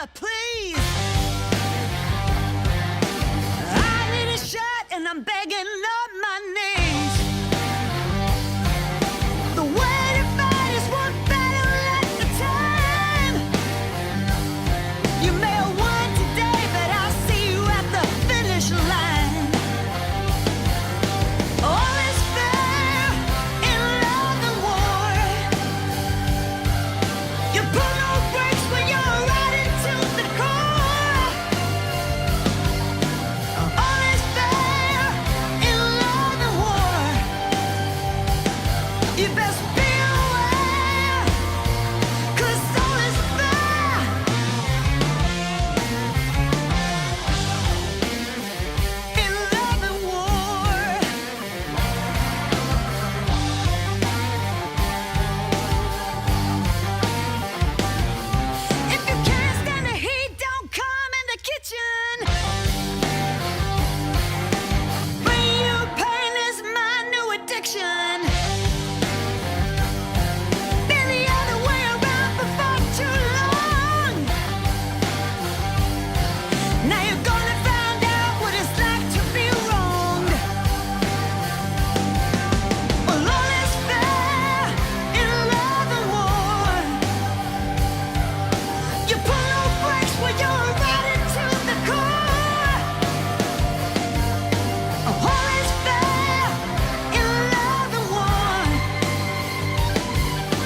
please. I need a shot and I'm begging on my knees. The way to fight is one battle at a time. You may have won today, but I'll see you at the finish line. All is fair in love and war. You pull no brakes when you're riding to the core. All is fair in love and war. You best be aware, 'cause all is fair in love and war. If you can't stand the heat, don't come in the kitchen. Bring you pain is my new addiction. Been the other way around for far too long. Now you're gonna find out what it's like to be wronged. Well, all is fair in love and war. You pull no brakes when you're riding to the core. All is fair in love and war.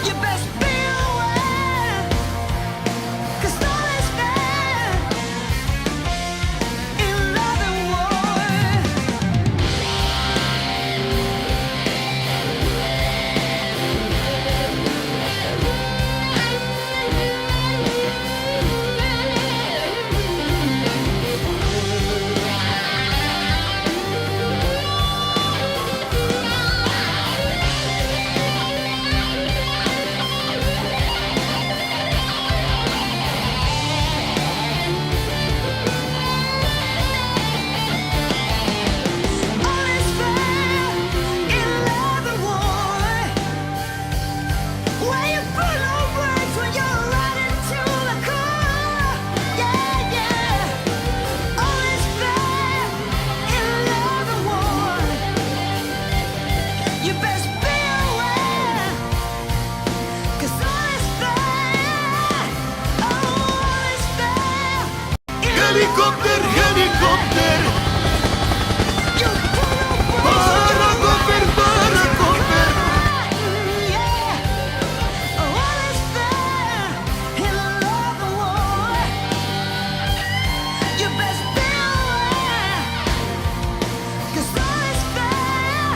You best be aware, 'cause all is fair in love and war. All is fair in love and war. Where you put no words when you're riding to the core. Yeah, yeah. All is fair in love and war. You best be aware, 'cause all is fair. Oh, all is fair in Helikopter, helikopter, You put no words parakoper, parakoper. Yeah. All is fair in love and war. You best be aware, 'cause all is fair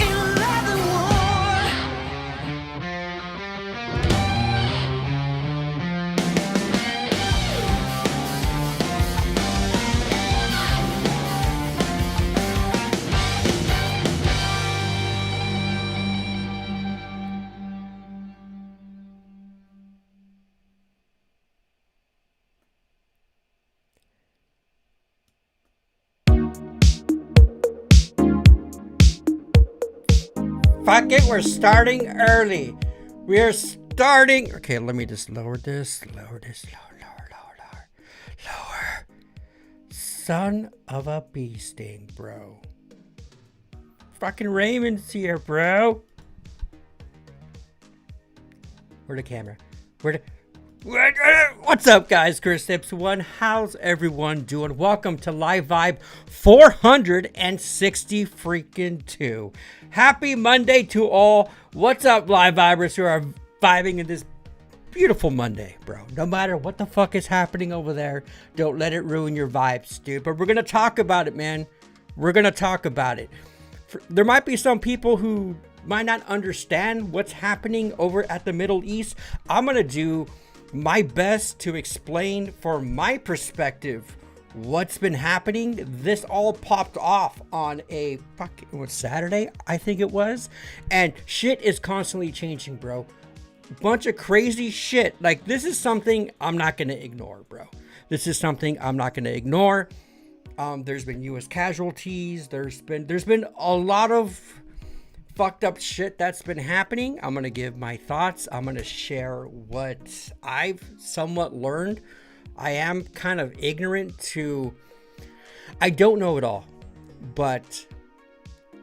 in love and war. Fuck it, we're starting early. We're starting. Okay, let me just lower this. Lower. Son of a bee sting, bro. Fucking Raymond's here, bro. Where the camera? What's up, guys? Chris Tips One. How's everyone doing? Welcome to Live Vibe 460 freaking 2. Happy Monday to all. What's up, Live Vibers who are vibing in this beautiful Monday, bro? No matter what the fuck is happening over there, don't let it ruin your vibes, dude. But we're gonna talk about it, man. We're gonna talk about it. There might be some people who might not understand what's happening over at the Middle East. I'm gonna do my best to explain from my perspective what's been happening. This all popped off on a Saturday, I think it was, and shit is constantly changing, bro. Bunch of crazy shit. Like, this is something I'm not gonna ignore, bro. This is something I'm not gonna ignore. There's been U.S. casualties. There's been a lot of fucked up shit that's been happening. I'm gonna give my thoughts. I'm gonna share what I've somewhat learned I am kind of ignorant to, I don't know it all, but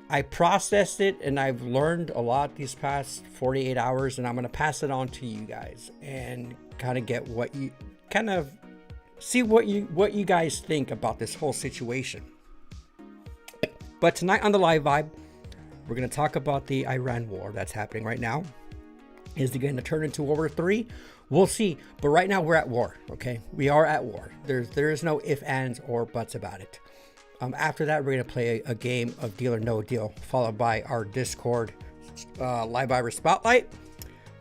I processed it and I've learned a lot these past 48 hours, and I'm going to pass it on to you guys and kind of get what you kind of see what you guys think about this whole situation. But tonight on the Live Vibe, we're going to talk about the Iran war that's happening right now. Is it going to turn into World War III? We'll see. But right now we're at war, okay? We are at war. There is no ifs, ands, or buts about it. After that, we're going to play a game of Deal or No Deal, followed by our Discord Live Viber Spotlight.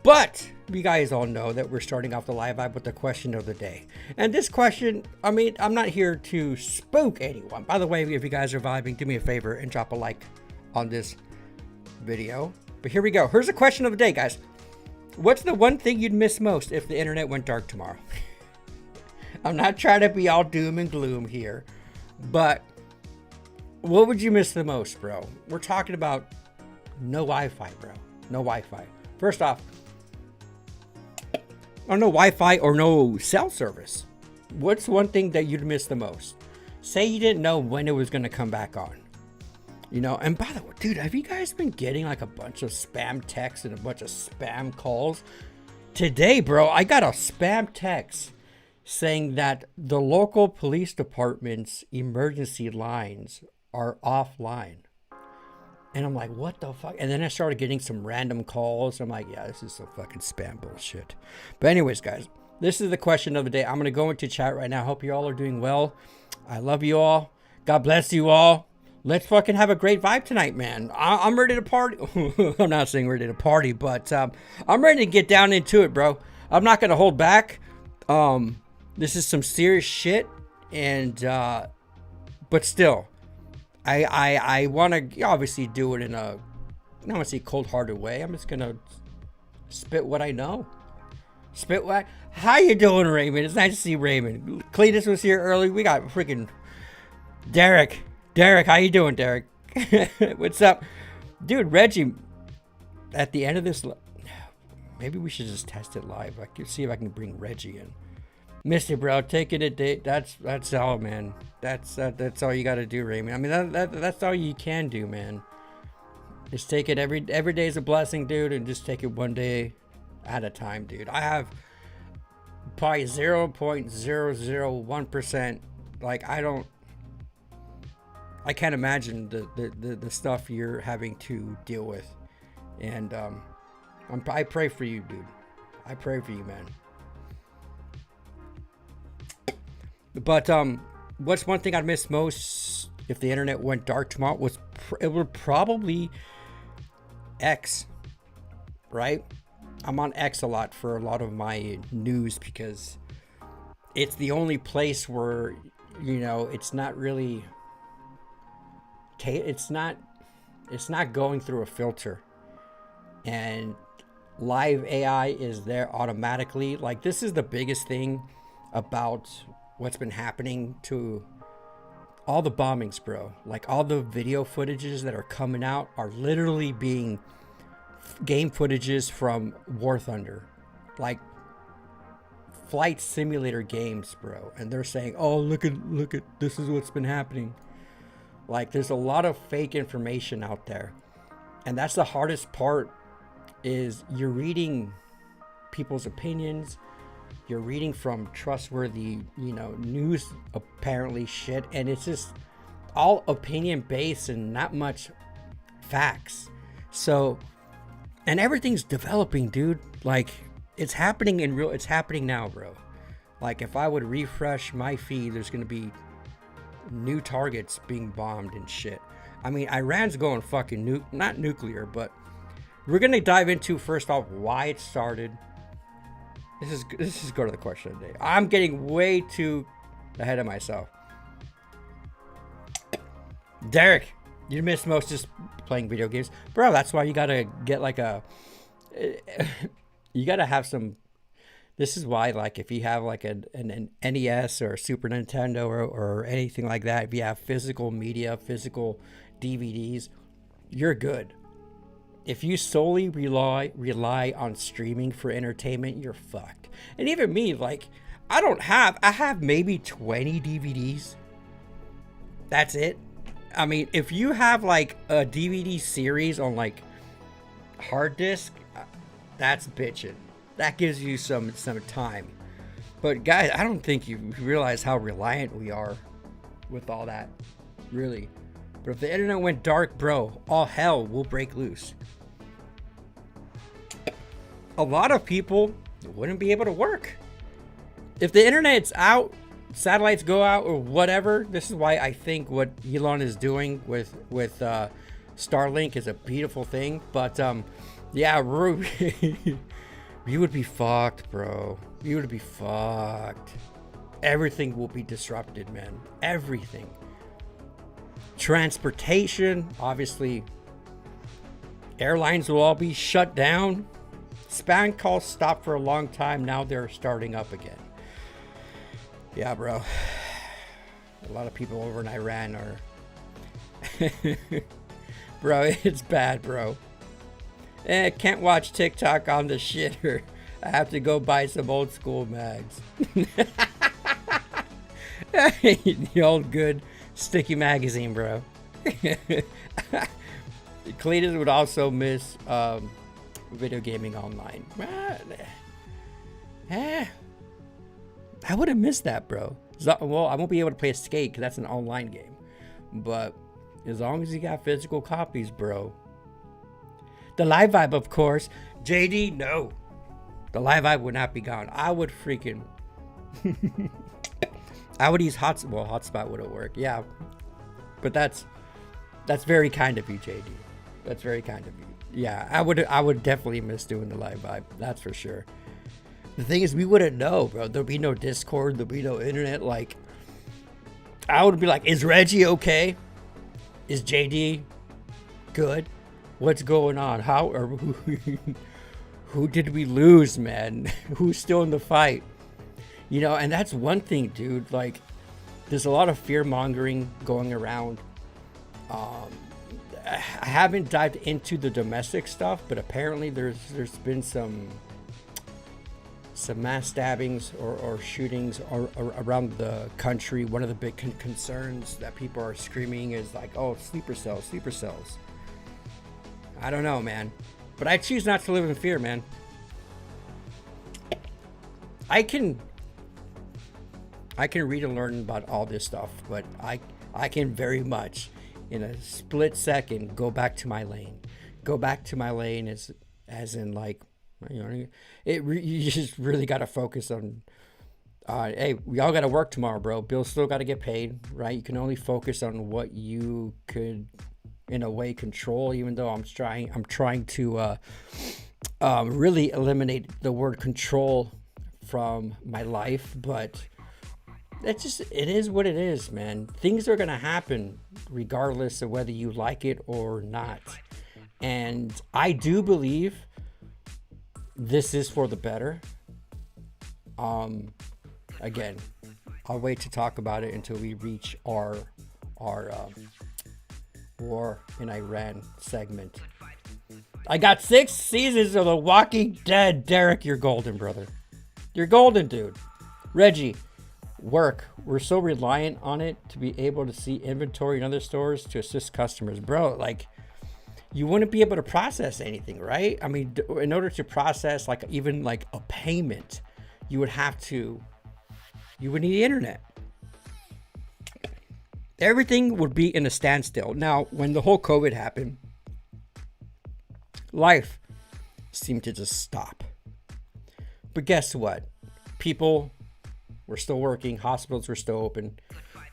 But you guys all know that we're starting off the Live Vibe with the question of the day. And this question, I mean, I'm not here to spook anyone. By the way, if you guys are vibing, do me a favor and drop a like on this video. But here we go. Here's the question of the day, guys. What's the one thing you'd miss most if the internet went dark tomorrow? I'm not trying to be all doom and gloom here, but what would you miss the most, bro? We're talking about no Wi-Fi, bro. No Wi-Fi. First off, or no Wi-Fi or no cell service. What's one thing that you'd miss the most? Say you didn't know when it was going to come back on. You know, and by the way, dude, have you guys been getting like a bunch of spam texts and a bunch of spam calls? Today, bro, I got a spam text saying that the local police department's emergency lines are offline. And I'm like, what the fuck? And then I started getting some random calls. I'm like, yeah, this is some fucking spam bullshit. But anyways, guys, this is the question of the day. I'm going to go into chat right now. Hope you all are doing well. I love you all. God bless you all. Let's fucking have a great vibe tonight, man. I'm ready to party. I'm not saying ready to party, but I'm ready to get down into it, bro. I'm not going to hold back. This is some serious shit. And, but still, I want to obviously do it in a, I don't want to say cold-hearted way. I'm just going to spit what I know. Spit what? How you doing, Raymond? It's nice to see Raymond. Cletus was here early. We got freaking Derek. Derek, how you doing, Derek? What's up? Dude, Reggie, at the end of this, maybe we should just test it live. I can see if I can bring Reggie in. Missed it, bro. Taking it, that's all, man. That's all you got to do, Raymond. I mean, that's all you can do, man. Just take it every day is a blessing, dude, and just take it one day at a time, dude. I have probably 0.001%. Like, I can't imagine the stuff you're having to deal with. And I pray for you, dude. I pray for you, man. But what's one thing I'd miss most if the internet went dark tomorrow? It would probably X, right? I'm on X a lot for a lot of my news because it's the only place where, you know, it's not really... It's not going through a filter, and live AI is there automatically. Like, this is the biggest thing about what's been happening to all the bombings, bro. Like, all the video footages that are coming out are literally being game footages from War Thunder, like flight simulator games, bro. And they're saying, oh, look at this is what's been happening. Like, there's a lot of fake information out there. And that's the hardest part, is you're reading people's opinions. You're reading from trustworthy, you know, news, apparently shit. And it's just all opinion based and not much facts. So, and everything's developing, dude. Like, it's happening it's happening now, bro. Like, if I would refresh my feed, there's going to be new targets being bombed and shit. I mean, Iran's going fucking not nuclear, but we're gonna dive into first off why it started. This is go to the question of the day. I'm getting way too ahead of myself. Derek, you miss most just playing video games, bro. That's why you gotta get like you gotta have some. This is why, like, if you have like an NES or a Super Nintendo or anything like that, if you have physical media, physical DVDs, you're good. If you solely rely on streaming for entertainment, you're fucked. And even me, like, I have maybe 20 DVDs. That's it. I mean, if you have like a DVD series on like hard disk, that's bitching. That gives you some time. But guys, I don't think you realize how reliant we are with all that. Really. But if the internet went dark, bro, all hell will break loose. A lot of people wouldn't be able to work. If the internet's out, satellites go out or whatever, this is why I think what Elon is doing with Starlink is a beautiful thing. But yeah, you would be fucked, bro. You would be fucked. Everything will be disrupted, man. Everything. Transportation, obviously. Airlines will all be shut down. Spam calls stopped for a long time. Now they're starting up again. Yeah, bro. A lot of people over in Iran are... Bro, it's bad, bro. Can't watch TikTok on the shitter. I have to go buy some old school mags. The old good sticky magazine, bro. Cletus would also miss video gaming online. I would have missed that, bro. Well, I won't be able to play Skate because that's an online game. But as long as you got physical copies, bro. The Live Vibe, of course. JD, no. The Live Vibe would not be gone. I would freaking... I would use Hotspot. Well, Hotspot wouldn't work. Yeah. But that's very kind of you, JD. That's very kind of you. Yeah, I would definitely miss doing the Live Vibe. That's for sure. The thing is, we wouldn't know, bro. There'll be no Discord. There'll be no internet. Like, I would be like, is Reggie okay? Is JD good? What's going on? How or who did we lose, man? Who's still in the fight? You know, and that's one thing, dude. Like, there's a lot of fear mongering going around. I haven't dived into the domestic stuff, but apparently there's been some mass stabbings or shootings around the country. One of the big concerns that people are screaming is like, oh, sleeper cells. I don't know, man. But I choose not to live in fear, man. I can read and learn about all this stuff, but I can very much, in a split second, go back to my lane. Go back to my lane as in, like, you know, you just really got to focus on, hey, we all got to work tomorrow, bro. Bills still got to get paid, right? You can only focus on what you could, in a way, control, even though I'm trying to really eliminate the word control from my life, but it is what it is, man. Things are gonna happen regardless of whether you like it or not. And I do believe this is for the better. Again, I'll wait to talk about it until we reach our war in Iran segment. I got 6 seasons of The Walking Dead. Derek, you're golden, brother. You're golden, dude. Reggie, work. We're so reliant on it to be able to see inventory in other stores to assist customers. Bro, like, you wouldn't be able to process anything, right? I mean, in order to process, like, even like a payment, you would need the internet. Everything would be in a standstill. Now, when the whole COVID happened, life seemed to just stop. But guess what? People were still working. Hospitals were still open.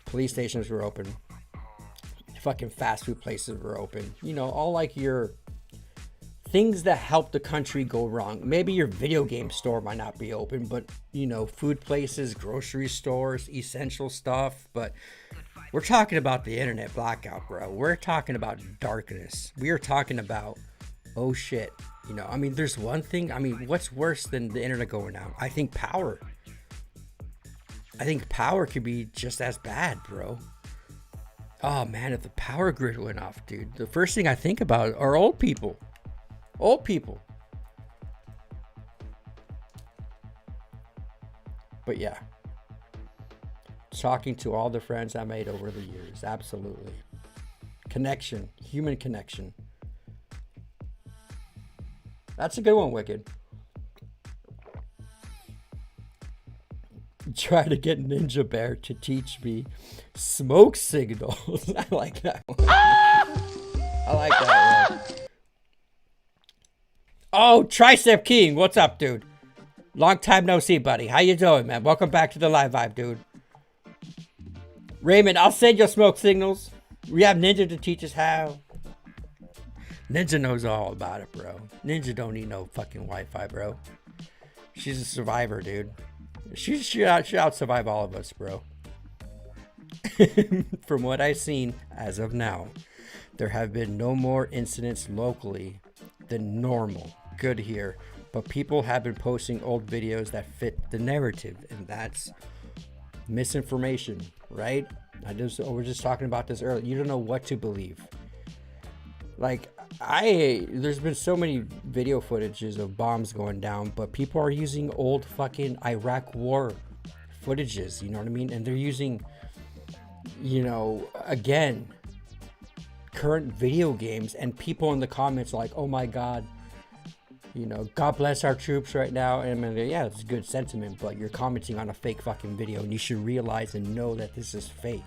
Police stations were open. Fucking fast food places were open. You know, all like your things that help the country go wrong. Maybe your video game store might not be open, but, you know, food places, grocery stores, essential stuff. But we're talking about the internet blackout, bro. We're talking about darkness. We are talking about, oh shit. You know, I mean, there's one thing. I mean, what's worse than the internet going out? I think power. I think power could be just as bad, bro. Oh man, if the power grid went off, dude, the first thing I think about are old people. Old people. But yeah, talking to all the friends I made over the years. Absolutely. Connection, human connection. That's a good one, Wicked. Try to get Ninja Bear to teach me smoke signals. I like that one. I like that one. Oh, Tricep King, what's up, dude? Long time no see, buddy. How you doing, man? Welcome back to the live vibe, dude. Raymond, I'll send you smoke signals. We have Ninja to teach us how. Ninja knows all about it, bro. Ninja don't need no fucking Wi-Fi, bro. She's a survivor, dude. She out survive all of us, bro. From what I've seen as of now, there have been no more incidents locally than normal. Good here. But people have been posting old videos that fit the narrative, and that's misinformation, right? We're just talking about this earlier. You don't know what to believe. Like, there's been so many video footages of bombs going down, but people are using old fucking Iraq war footages, you know what I mean? And they're using, again, current video games, and people in the comments are like, oh my God, God bless our troops right now. And I mean, yeah, it's good sentiment, but you're commenting on a fake fucking video, and you should realize and know that this is fake.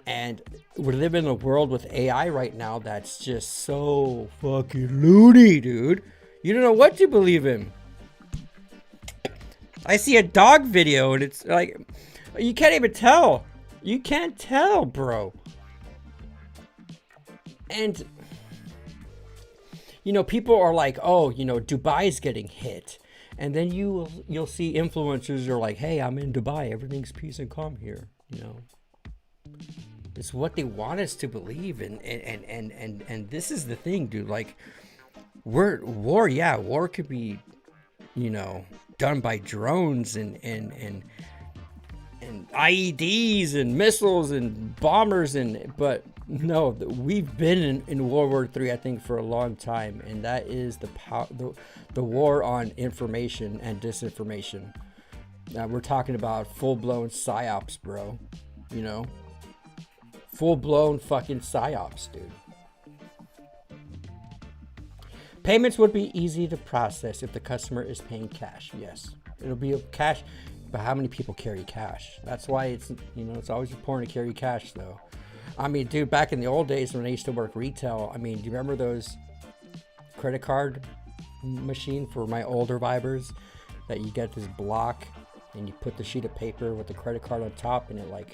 And we're living in a world with AI right now that's just so fucking loony, dude. You don't know what to believe in. I see a dog video, and it's like, you can't even tell. You can't tell, bro. And people are like, oh, Dubai's getting hit. And then you'll see influencers are like, hey, I'm in Dubai. Everything's peace and calm here. It's what they want us to believe. And this is the thing, dude. Like, war could be, done by drones and IEDs and missiles and bombers, but no, we've been in World War III, I think, for a long time, and that is the war on information and disinformation. Now we're talking about full-blown psyops, bro. Full-blown fucking psyops, dude. Payments would be easy to process if the customer is paying cash. Yes, it'll be a cash. But how many people carry cash? That's why it's always important to carry cash, though. I mean, dude, back in the old days when I used to work retail, I mean, do you remember those credit card machine for my older vibers that you get this block and you put the sheet of paper with the credit card on top, and it like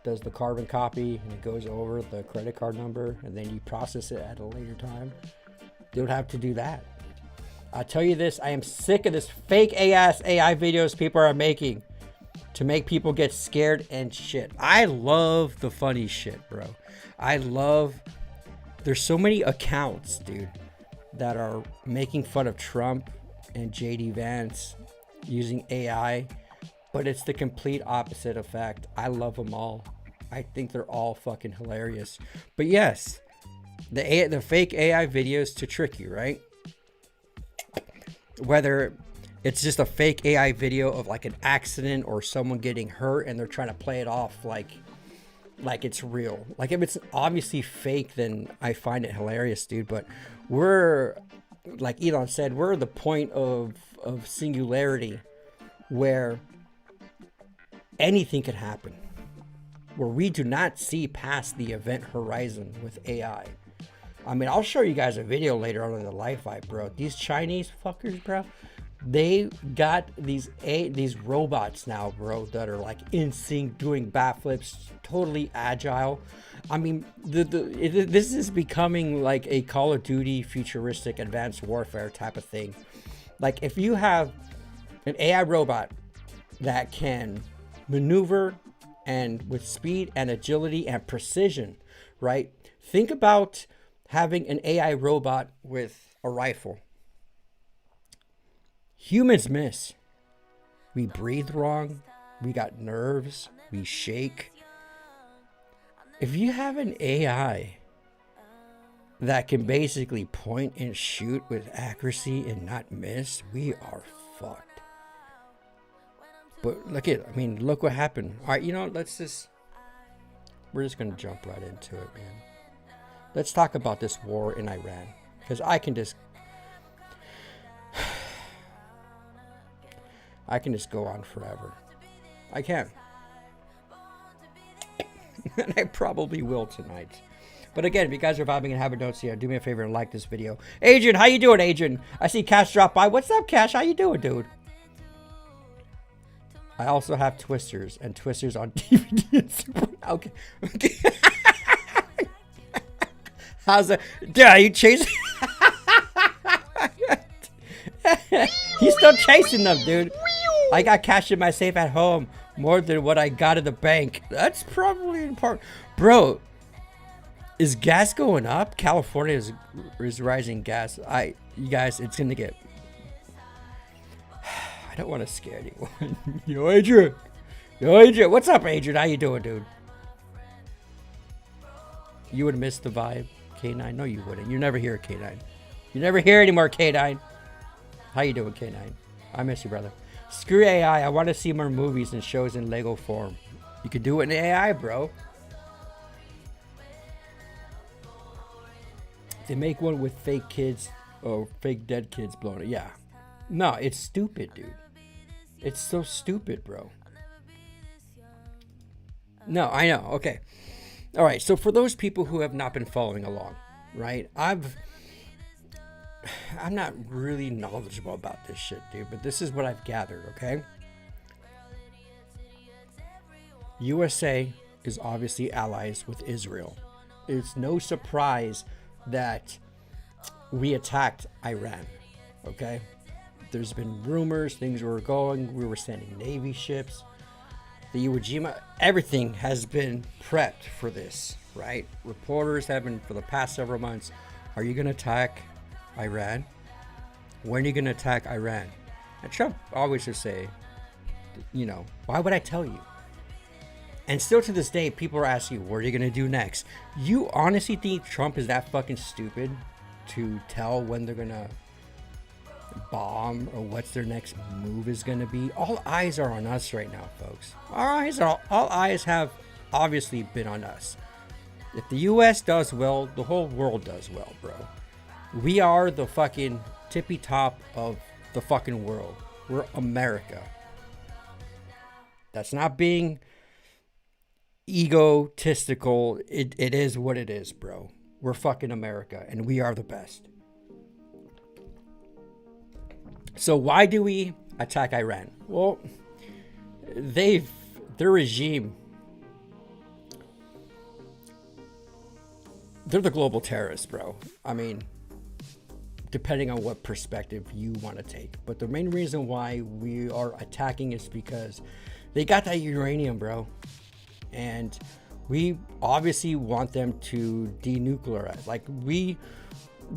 does the carbon copy and it goes over the credit card number, and then you process it at a later time? They would have to do that. I'll tell you this, I am sick of this fake ass AI videos people are making to make people get scared and shit. I love the funny shit, bro. There's so many accounts, dude, that are making fun of Trump and JD Vance using AI, but it's the complete opposite effect. I love them all. I think they're all fucking hilarious. But yes, the fake AI videos to trick you, right? Whether it's just a fake AI video of like an accident or someone getting hurt, and they're trying to play it off like it's real. Like, if it's obviously fake, then I find it hilarious, dude. But we're, like Elon said, we're at the point of singularity where anything could happen, where we do not see past the event horizon with AI. I mean, I'll show you guys a video later on in the life vibe, bro. These Chinese fuckers, bro, they got these robots now, bro, that are like in sync, doing backflips, totally agile. I mean, this is becoming like a Call of Duty futuristic advanced warfare type of thing. Like, if you have an AI robot that can maneuver and with speed and agility and precision, right? Think about having an AI robot with a rifle. Humans miss. We breathe wrong. We got nerves. We shake. If you have an AI that can basically point and shoot with accuracy and not miss, we are fucked. But look what happened. All right, we're just going to jump right into it, man. Let's talk about this war in Iran. Because I can just go on forever. I can. And I probably will tonight. But again, if you guys are vibing and haven't done so yet, do me a favor and like this video. Adrian, how you doing, Adrian? I see Cash drop by. What's up, Cash? How you doing, dude? I also have Twisters and Twisters on DVD. Okay. How's it? Dude, are you chasing? He's still chasing them, dude. I got cash in my safe at home more than what I got in the bank. That's probably important. Bro, is gas going up? California is rising gas. You guys, it's gonna get... I don't want to scare anyone. Yo, Adrian. What's up, Adrian? How you doing, dude? You would miss the vibe, K9? No, you wouldn't. You never hear K9. You never hear anymore, K9. How you doing, K9? I miss you, brother. Screw AI. I want to see more movies and shows in Lego form. You could do it in AI, bro. They make one with fake kids or fake dead kids blowing it. Yeah. No, it's stupid, dude. It's so stupid, bro. No, I know. Okay. All right. So for those people who have not been following along, right? I'm not really knowledgeable about this shit, dude, but this is what I've gathered, okay? USA is obviously allies with Israel. It's no surprise that we attacked Iran, okay? There's been rumors, things were going, we were sending Navy ships. The Iwo Jima, everything has been prepped for this, right? Reporters have been, for the past several months, are you going to attack Iran? When are you going to attack Iran? And Trump always would say, why would I tell you? And still to this day, people are asking, what are you going to do next? You honestly think Trump is that fucking stupid to tell when they're going to bomb or what's their next move is going to be? All eyes are on us right now, folks. All eyes have obviously been on us. If the US does well, the whole world does well, bro. We are the fucking tippy top of the fucking world. We're America. That's not being egotistical. It is what it is, bro. We're fucking America and we are the best. So why do we attack Iran? Well, their regime, they're the global terrorists, bro. I mean, depending on what perspective you want to take. But the main reason why we are attacking is because they got that uranium, bro. And we obviously want them to denuclearize.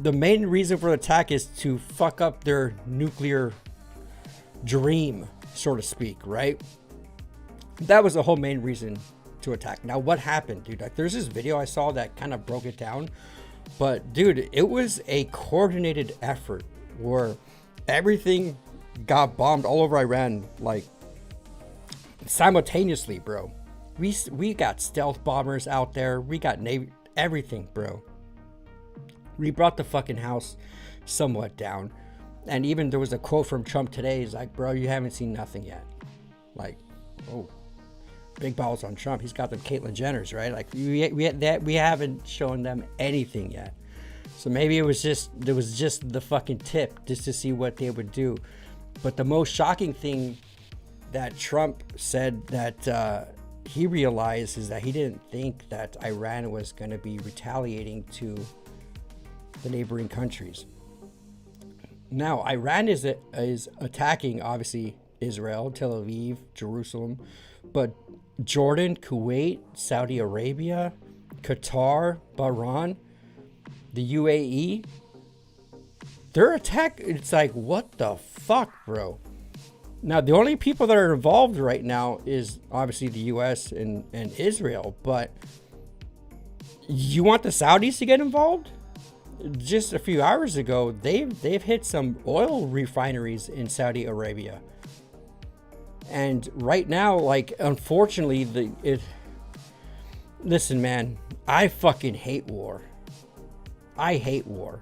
The main reason for the attack is to fuck up their nuclear dream, so to speak, right? That was the whole main reason to attack. Now, what happened, dude? There's this video I saw that kind of broke it down. But, dude, it was a coordinated effort where everything got bombed all over Iran, simultaneously, bro. We got stealth bombers out there. We got Navy, everything, bro. We brought the fucking house somewhat down. And even there was a quote from Trump today. He's like, bro, you haven't seen nothing yet. Oh, big balls on Trump. He's got the Caitlyn Jenners, right? We haven't shown them anything yet. So maybe there was just the fucking tip just to see what they would do. But the most shocking thing that Trump said that he realized is that he didn't think that Iran was going to be retaliating to the neighboring countries. Now, Iran is attacking, obviously, Israel, Tel Aviv, Jerusalem, but Jordan, Kuwait, Saudi Arabia, Qatar, Bahrain, the UAE, their attack, it's like, what the fuck, bro? Now, the only people that are involved right now is obviously the US and Israel, but you want the Saudis to get involved? Just a few hours ago, they've hit some oil refineries in Saudi Arabia. And right now, like, unfortunately, listen, man, I fucking hate war. I hate war.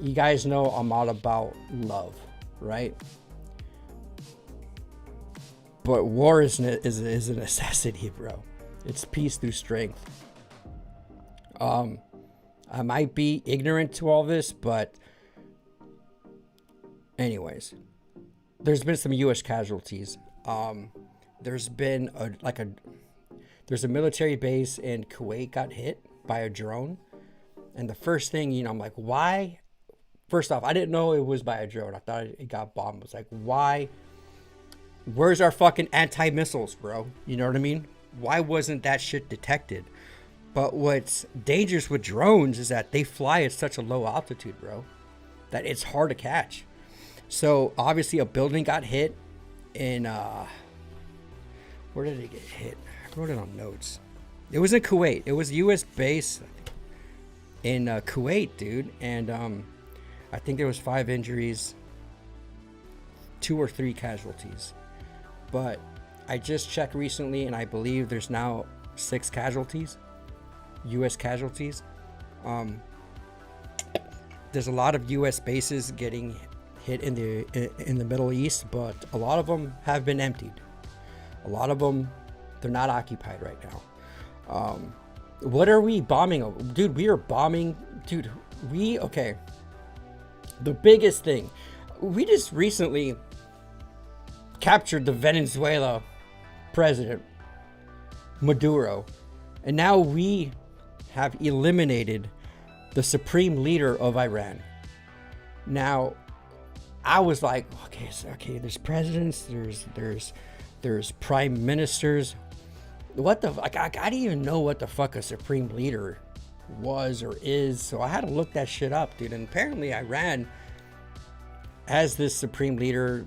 You guys know I'm all about love, right? But war is a necessity, bro. It's peace through strength. I might be ignorant to all this, but anyways, there's been some U.S. casualties. There's been there's a military base in Kuwait got hit by a drone. And the first thing, you know, I'm like, why? First off, I didn't know it was by a drone. I thought it got bombed. I was like, why? Where's our fucking anti-missiles, bro? You know what I mean? Why wasn't that shit detected? But what's dangerous with drones is that they fly at such a low altitude, bro, that it's hard to catch. So obviously a building got hit in, where did it get hit? I wrote it on notes. It was in Kuwait. It was a U.S. base in Kuwait, dude. And I think there was 5 injuries, 2 or 3 casualties. But I just checked recently, and I believe there's now 6 casualties, U.S. casualties. There's a lot of U.S. bases getting hit in the Middle East, but a lot of them have been emptied. A lot of them, they're not occupied right now. What are we bombing over? Dude, we are bombing. Dude, okay. The biggest thing, we just recently captured the Venezuela president, Maduro. And now we have eliminated the supreme leader of Iran. Now, I was like, okay, there's presidents, there's prime ministers. What the, like, I didn't even know what the fuck a supreme leader was or is. So I had to look that shit up, dude. And apparently Iran has this supreme leader.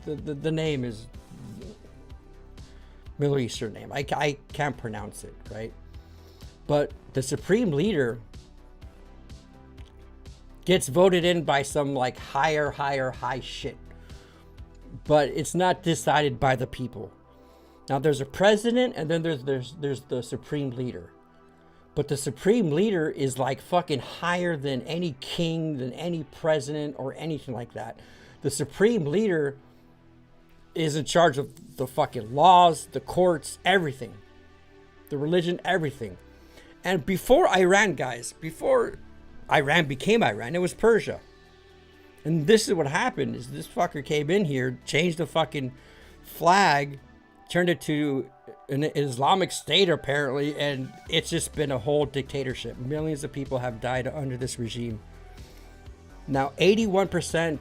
The name is Middle Eastern name. I can't pronounce it, right? But the supreme leader gets voted in by some like high shit. But it's not decided by the people. Now there's a president and then there's the supreme leader. But the supreme leader is like fucking higher than any king, than any president or anything like that. The supreme leader is in charge of the fucking laws, the courts, everything. The religion, everything. And before Iran, guys, before Iran became Iran, it was Persia. And this is what happened, is this fucker came in here, changed the fucking flag, turned it to an Islamic state apparently, and it's just been a whole dictatorship. Millions of people have died under this regime. Now, 81%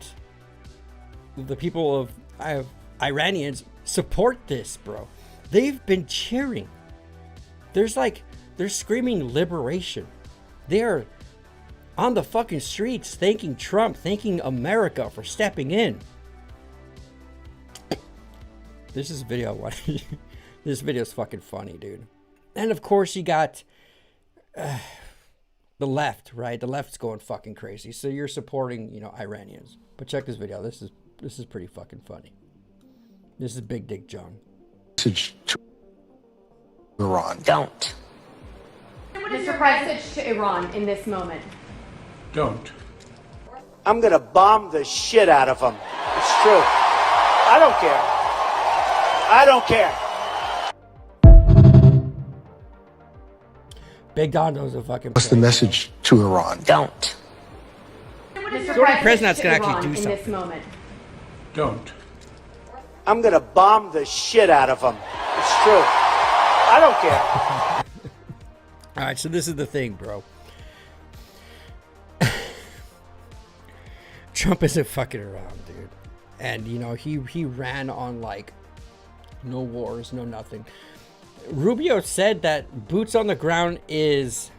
of the people of Iranians support this, bro. They've been cheering. They're screaming liberation. They're on the fucking streets thanking Trump, thanking America for stepping in. This is video one. This video is fucking funny, dude. And of course you got the left, right? The left's going fucking crazy. So you're supporting, you know, Iranians. But check this video. This is pretty fucking funny. This is Big Dick John. Message to Iran. Don't. Mr. President, to Iran in this moment. Don't. I'm gonna bomb the shit out of them. It's true. I don't care. I don't care. Big Don knows a fucking. What's the message to Iran? Don't. Mr. So the president's gonna actually Iran do in something. this moment. Don't. I'm gonna bomb the shit out of them. It's true. I don't care. All right, so this is the thing, bro. Trump isn't fucking around, dude. And, you know, he ran on, like, no wars, no nothing. Rubio said that boots on the ground is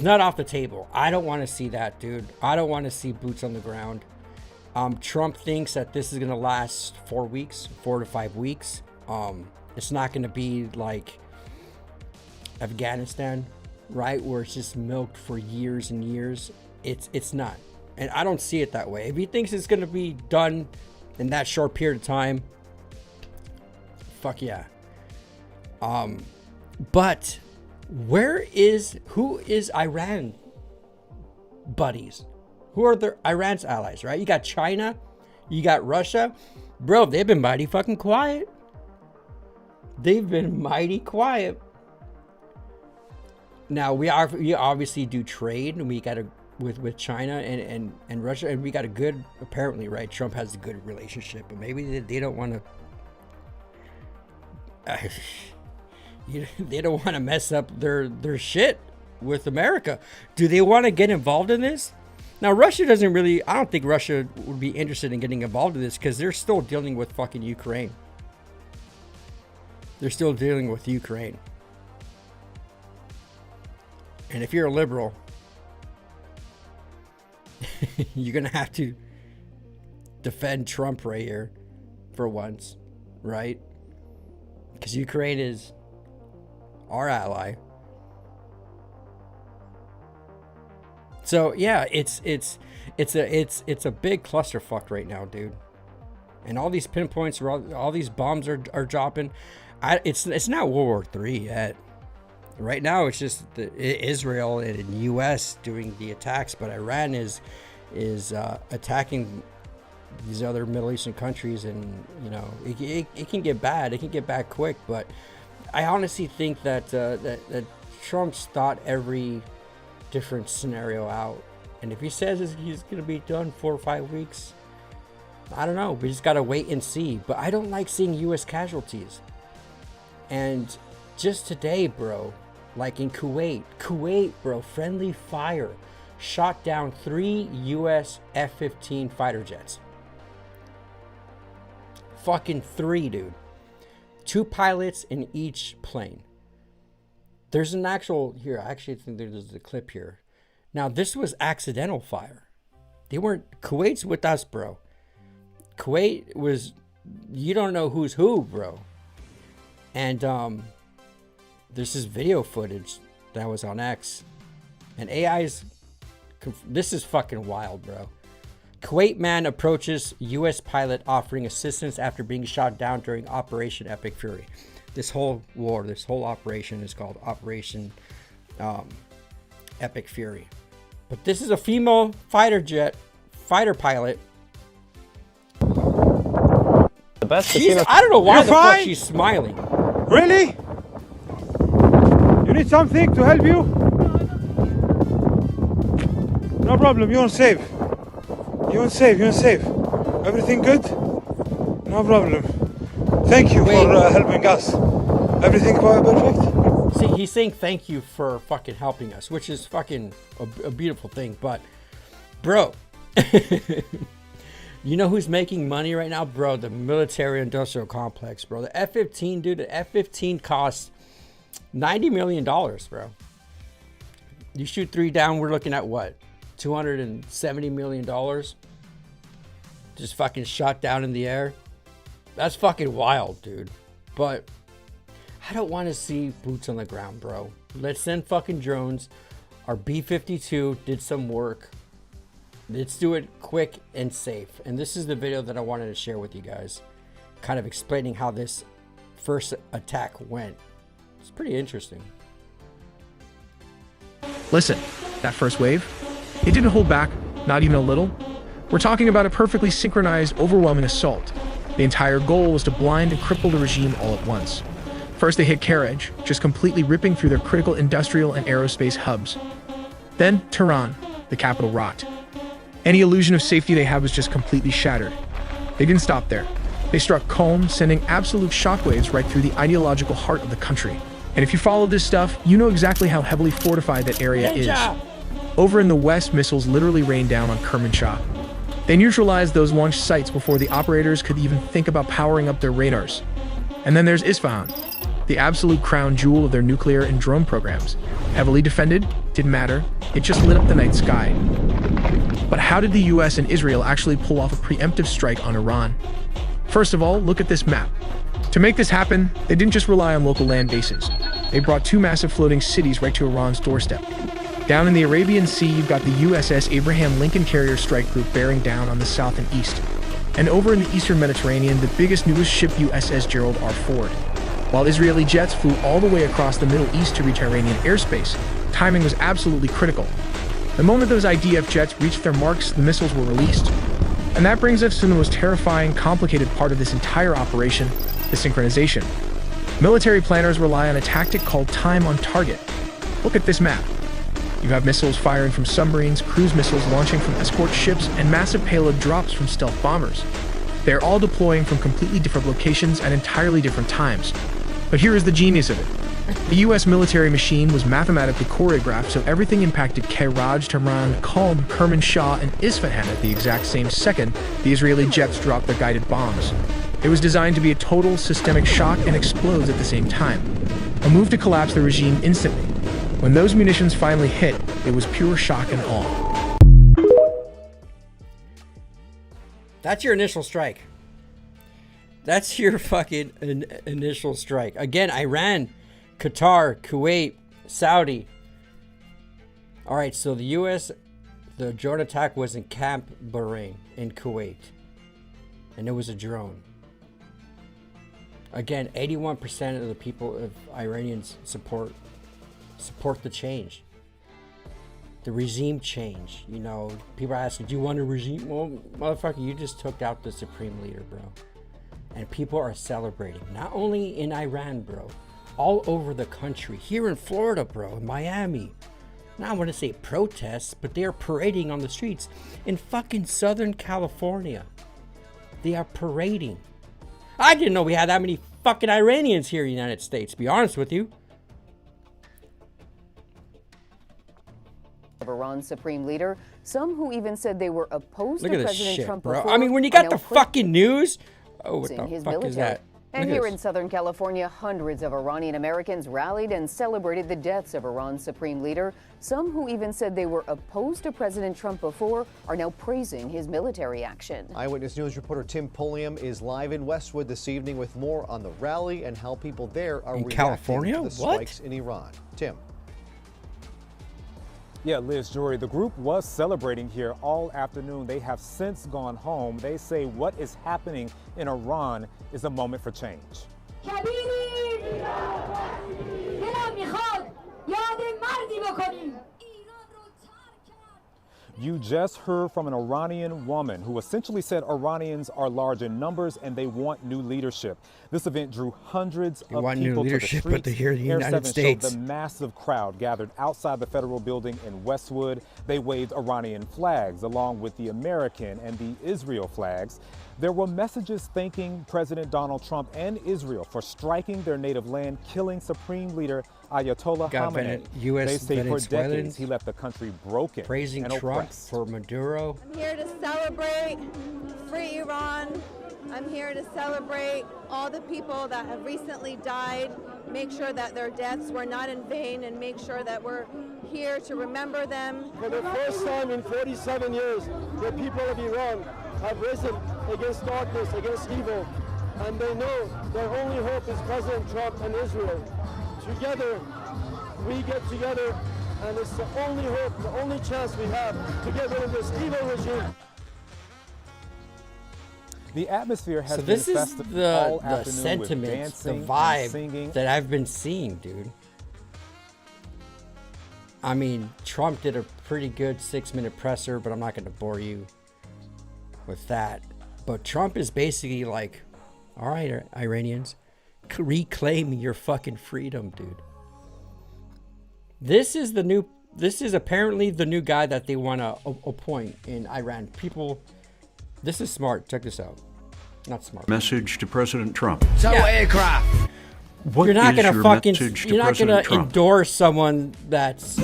not off the table. I don't want to see that, dude. I don't want to see boots on the ground. Trump thinks that this is going to last 4 weeks, 4 to 5 weeks. It's not going to be like Afghanistan, right? Where it's just milked for years and years. It's not. And I don't see it that way. If he thinks it's going to be done in that short period of time. Fuck yeah. But who is Iran buddies? Who are Iran's allies, right? You got China, you got Russia. Bro, they've been mighty fucking quiet. They've been mighty quiet. Now we obviously do trade, and we got with China and Russia, and we got a good, apparently, right? Trump has a good relationship, but maybe they don't want to. They don't want to mess up their shit with America. Do they want to get involved in this? Now Russia doesn't really. I don't think Russia would be interested in getting involved in this because they're still dealing with fucking Ukraine. They're still dealing with Ukraine. And if you're a liberal, you're going to have to defend Trump right here for once, right? Because Ukraine is our ally. So yeah, it's a big clusterfuck right now, dude. And all these pinpoints, all these bombs are dropping. It's not World War III yet. Right now, it's just Israel and U.S. doing the attacks, but Iran is attacking these other Middle Eastern countries, and you know it can get bad. It can get bad quick. But I honestly think that that Trump's thought every different scenario out, and if he says he's going to be done 4 or 5 weeks, I don't know. We just got to wait and see. But I don't like seeing U.S. casualties. And just today, bro, like in Kuwait, bro, friendly fire shot down 3 U.S. F-15 fighter jets. Fucking 3, dude. 2 pilots in each plane. There's an actual, here, I actually think there's a clip here. Now, this was accidental fire. They weren't, Kuwait's with us, bro. Kuwait was, you don't know who's who, bro. And there's this video footage that was on X, and AI's, this is fucking wild, bro. Kuwait man approaches U.S. pilot offering assistance after being shot down during Operation Epic Fury. This whole war, this whole operation is called Operation Epic Fury. But this is a female fighter pilot. The best. I don't know why the fuck she's smiling. Really? You need something to help you? No problem, you're safe. You're safe. Everything good? No problem. Thank you for helping us. Everything perfect? See, he's saying thank you for fucking helping us, which is fucking a beautiful thing. But, bro, you know who's making money right now, bro? The military-industrial complex, bro. The F-15, dude. The F-15 costs $90 million, bro. You shoot 3 down, we're looking at what? $270 million? Just fucking shot down in the air. That's fucking wild, dude. But I don't want to see boots on the ground, bro. Let's send fucking drones. Our B-52 did some work. Let's do it quick and safe. And this is the video that I wanted to share with you guys, kind of explaining how this first attack went. It's pretty interesting. Listen, that first wave, it didn't hold back, not even a little. We're talking about a perfectly synchronized, overwhelming assault. The entire goal was to blind and cripple the regime all at once. First, they hit Karaj, just completely ripping through their critical industrial and aerospace hubs. Then, Tehran, the capital, rocked. Any illusion of safety they had was just completely shattered. They didn't stop there. They struck Qom, sending absolute shockwaves right through the ideological heart of the country. And if you follow this stuff, you know exactly how heavily fortified that area is. Over in the west, missiles literally rained down on Kermanshah. They neutralized those launch sites before the operators could even think about powering up their radars. And then there's Isfahan, the absolute crown jewel of their nuclear and drone programs. Heavily defended, didn't matter, it just lit up the night sky. But how did the US and Israel actually pull off a preemptive strike on Iran? First of all, look at this map. To make this happen, they didn't just rely on local land bases. They brought 2 massive floating cities right to Iran's doorstep. Down in the Arabian Sea, you've got the USS Abraham Lincoln Carrier Strike Group bearing down on the south and east. And over in the eastern Mediterranean, the biggest news shipped USS Gerald R. Ford. While Israeli jets flew all the way across the Middle East to reach Iranian airspace, timing was absolutely critical. The moment those IDF jets reached their marks, the missiles were released. And that brings us to the most terrifying, complicated part of this entire operation, the synchronization. Military planners rely on a tactic called time on target. Look at this map. You have missiles firing from submarines, cruise missiles launching from escort ships, and massive payload drops from stealth bombers. They're all deploying from completely different locations at entirely different times. But here is the genius of it. The US military machine was mathematically choreographed so everything impacted Kairaj, Tehran, Qom, Kermanshah, and Isfahan at the exact same second the Israeli jets dropped their guided bombs. It was designed to be a total systemic shock and explodes at the same time. A move to collapse the regime instantly. When those munitions finally hit, it was pure shock and awe. That's your initial strike. That's your fucking initial strike. Again, Iran, Qatar, Kuwait, Saudi. All right, so the U.S., the drone attack was in Camp Bahrain in Kuwait. And it was a drone. Again, 81% of the people of Iranians support the change. The regime change. You know, people are asking, do you want a regime? Well, motherfucker, you just took out the supreme leader, bro. And people are celebrating. Not only in Iran, bro. All over the country. Here in Florida, bro. In Miami. Now I want to say protests, but they are parading on the streets. In fucking Southern California. They are parading. I didn't know we had that many fucking Iranians here in the United States, to be honest with you. Of Iran's supreme leader, some who even said they were opposed Look to at this President shit, Trump bro. before I mean, when you got are the now fucking news. Oh, what praising the his fuck military. is that? And Look at here this. in Southern California, hundreds of Iranian Americans rallied and celebrated the deaths of Iran's supreme leader. Some who even said they were opposed to President Trump before are now praising his military action. Eyewitness News reporter Tim Pulliam is live in Westwood this evening with more on the rally and how people there are reacting California? to the What? strikes in Iran. Tim. Yeah, Liz, Jory, the group was celebrating here all afternoon. They have since gone home. They say what is happening in Iran is a moment for change. You just heard from an Iranian woman who essentially said Iranians are large in numbers and they want new leadership. This event drew hundreds of people to the streets. But they're here in the Air United 7 States. showed the massive crowd gathered outside the federal building in Westwood. They waved Iranian flags along with the American and the Israel flags. There were messages thanking President Donald Trump and Israel for striking their native land, killing Supreme Leader Ayatollah Khamenei. They say for decades he left the country broken praising and Trump oppressed. for Maduro. I'm here to celebrate free Iran. I'm here to celebrate all the people that have recently died, make sure that their deaths were not in vain, and make sure that we're here to remember them. For the first time in 47 years, the people of Iran have risen against darkness, against evil, and they know their only hope is President Trump and Israel. Together, we get together, and it's the only hope, the only chance we have to get rid of this evil regime. The atmosphere has So been this is festive the all afternoon with sentiment, the dancing and vibe singing. that I've been seeing, dude. I mean, Trump did a pretty good 6-minute presser, but I'm not going to bore you with that. But Trump is basically like, all right, Iranians, reclaim your fucking freedom, dude. This is apparently the new guy that they want to appoint in Iran. People, this is smart. Check this out. Not smart. Message to President Trump. So aircraft. What You're not is gonna your fucking. message to You're not President gonna Trump? endorse someone that's.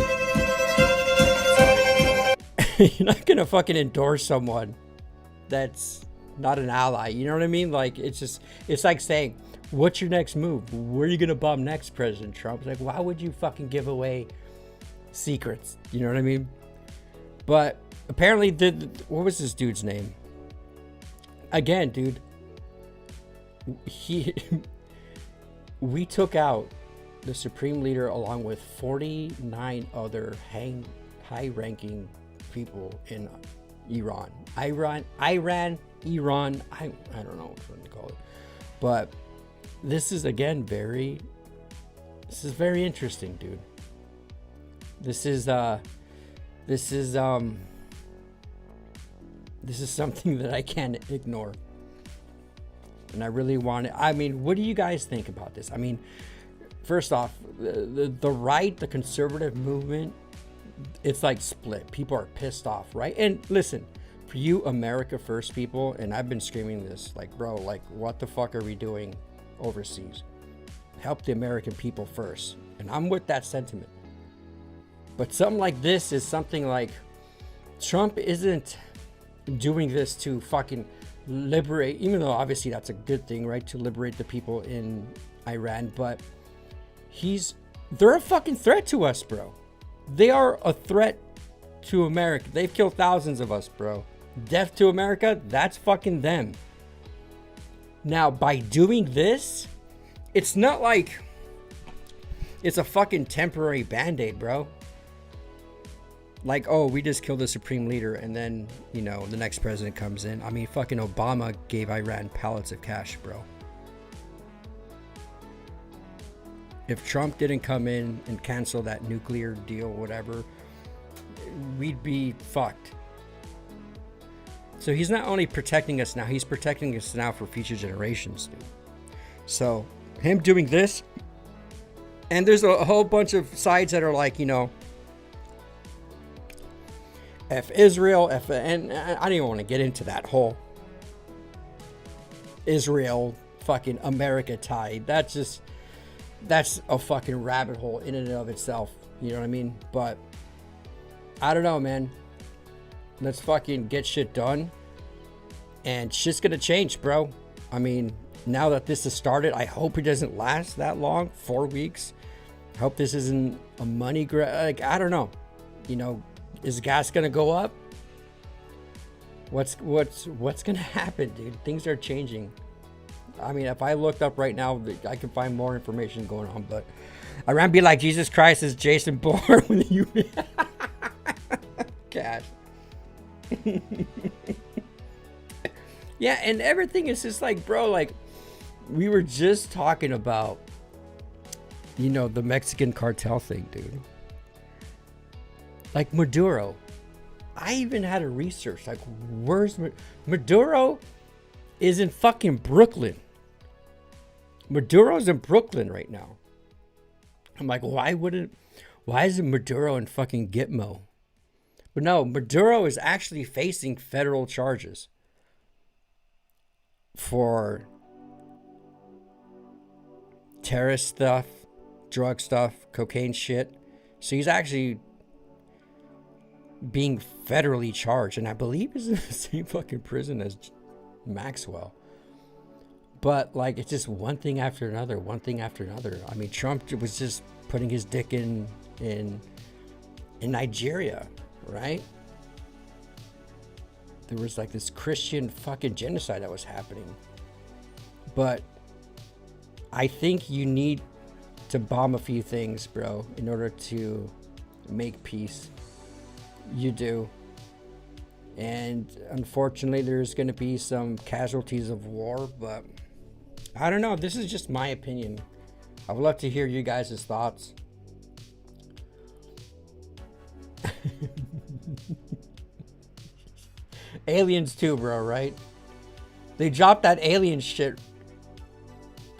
You're not gonna fucking endorse someone that's not an ally. You know what I mean? Like it's like saying, "What's your next move? Where are you gonna bomb next, President Trump?" It's like, why would you fucking give away secrets? You know what I mean? But apparently, what was this dude's name? Again, dude. We took out the Supreme Leader along with 49 other high-ranking people in Iran. I don't know what to call it. But this is again very interesting, dude. This is something that I can't ignore. And I really want to, I mean, what do you guys think about this? I mean, first off, the right, the conservative movement, it's like split. People are pissed off, right? And listen, for you America First people, and I've been screaming this, like, bro, like, what the fuck are we doing overseas? Help the American people first. And I'm with that sentiment. But something like this is something like Trump isn't doing this to fucking liberate, even though obviously that's a good thing, right? To liberate the people in Iran, but they're a fucking threat to us, bro. They are a threat to America. They've killed thousands of us, bro. Death to America, that's fucking them. Now, by doing this, it's not like it's a fucking temporary band-aid, bro. Like, oh, we just killed the supreme leader and then, you know, the next president comes in. I mean, fucking Obama gave Iran pallets of cash, bro. If Trump didn't come in and cancel that nuclear deal, whatever, we'd be fucked. So he's not only protecting us now, he's protecting us now for future generations, dude. So him doing this, and there's a whole bunch of sides that are like, you know, F Israel, and I don't even want to get into that whole Israel fucking America tie. That's a fucking rabbit hole in and of itself. You know what I mean? But I don't know, man. Let's fucking get shit done. And shit's gonna change, bro. I mean, now that this has started, I hope it doesn't last that long. 4 weeks. I hope this isn't a money grab. Like, I don't know. You know, is gas gonna go up? What's gonna happen, dude? Things are changing. I mean, if I looked up right now, I can find more information going on. But Iran be like Jesus Christ is Jason Bourne when you cash. Yeah, and everything is just like, bro, like we were just talking about, you know, the Mexican cartel thing, dude. Like Maduro. I even had to research, like, where's Maduro is in fucking Brooklyn. Maduro's in Brooklyn right now. I'm like, why isn't Maduro in fucking Gitmo? But no, Maduro is actually facing federal charges for terrorist stuff, drug stuff, cocaine shit. So he's actually being federally charged, and I believe he's in the same fucking prison as Maxwell. But like, it's just one thing after another, one thing after another. I mean, Trump was just putting his dick in Nigeria, right? There was like this Christian fucking genocide that was happening. But I think you need to bomb a few things, bro, in order to make peace. You do. And unfortunately, there's going to be some casualties of war, but I don't know. This is just my opinion. I would love to hear you guys' thoughts. Aliens too, bro, right? They dropped that alien shit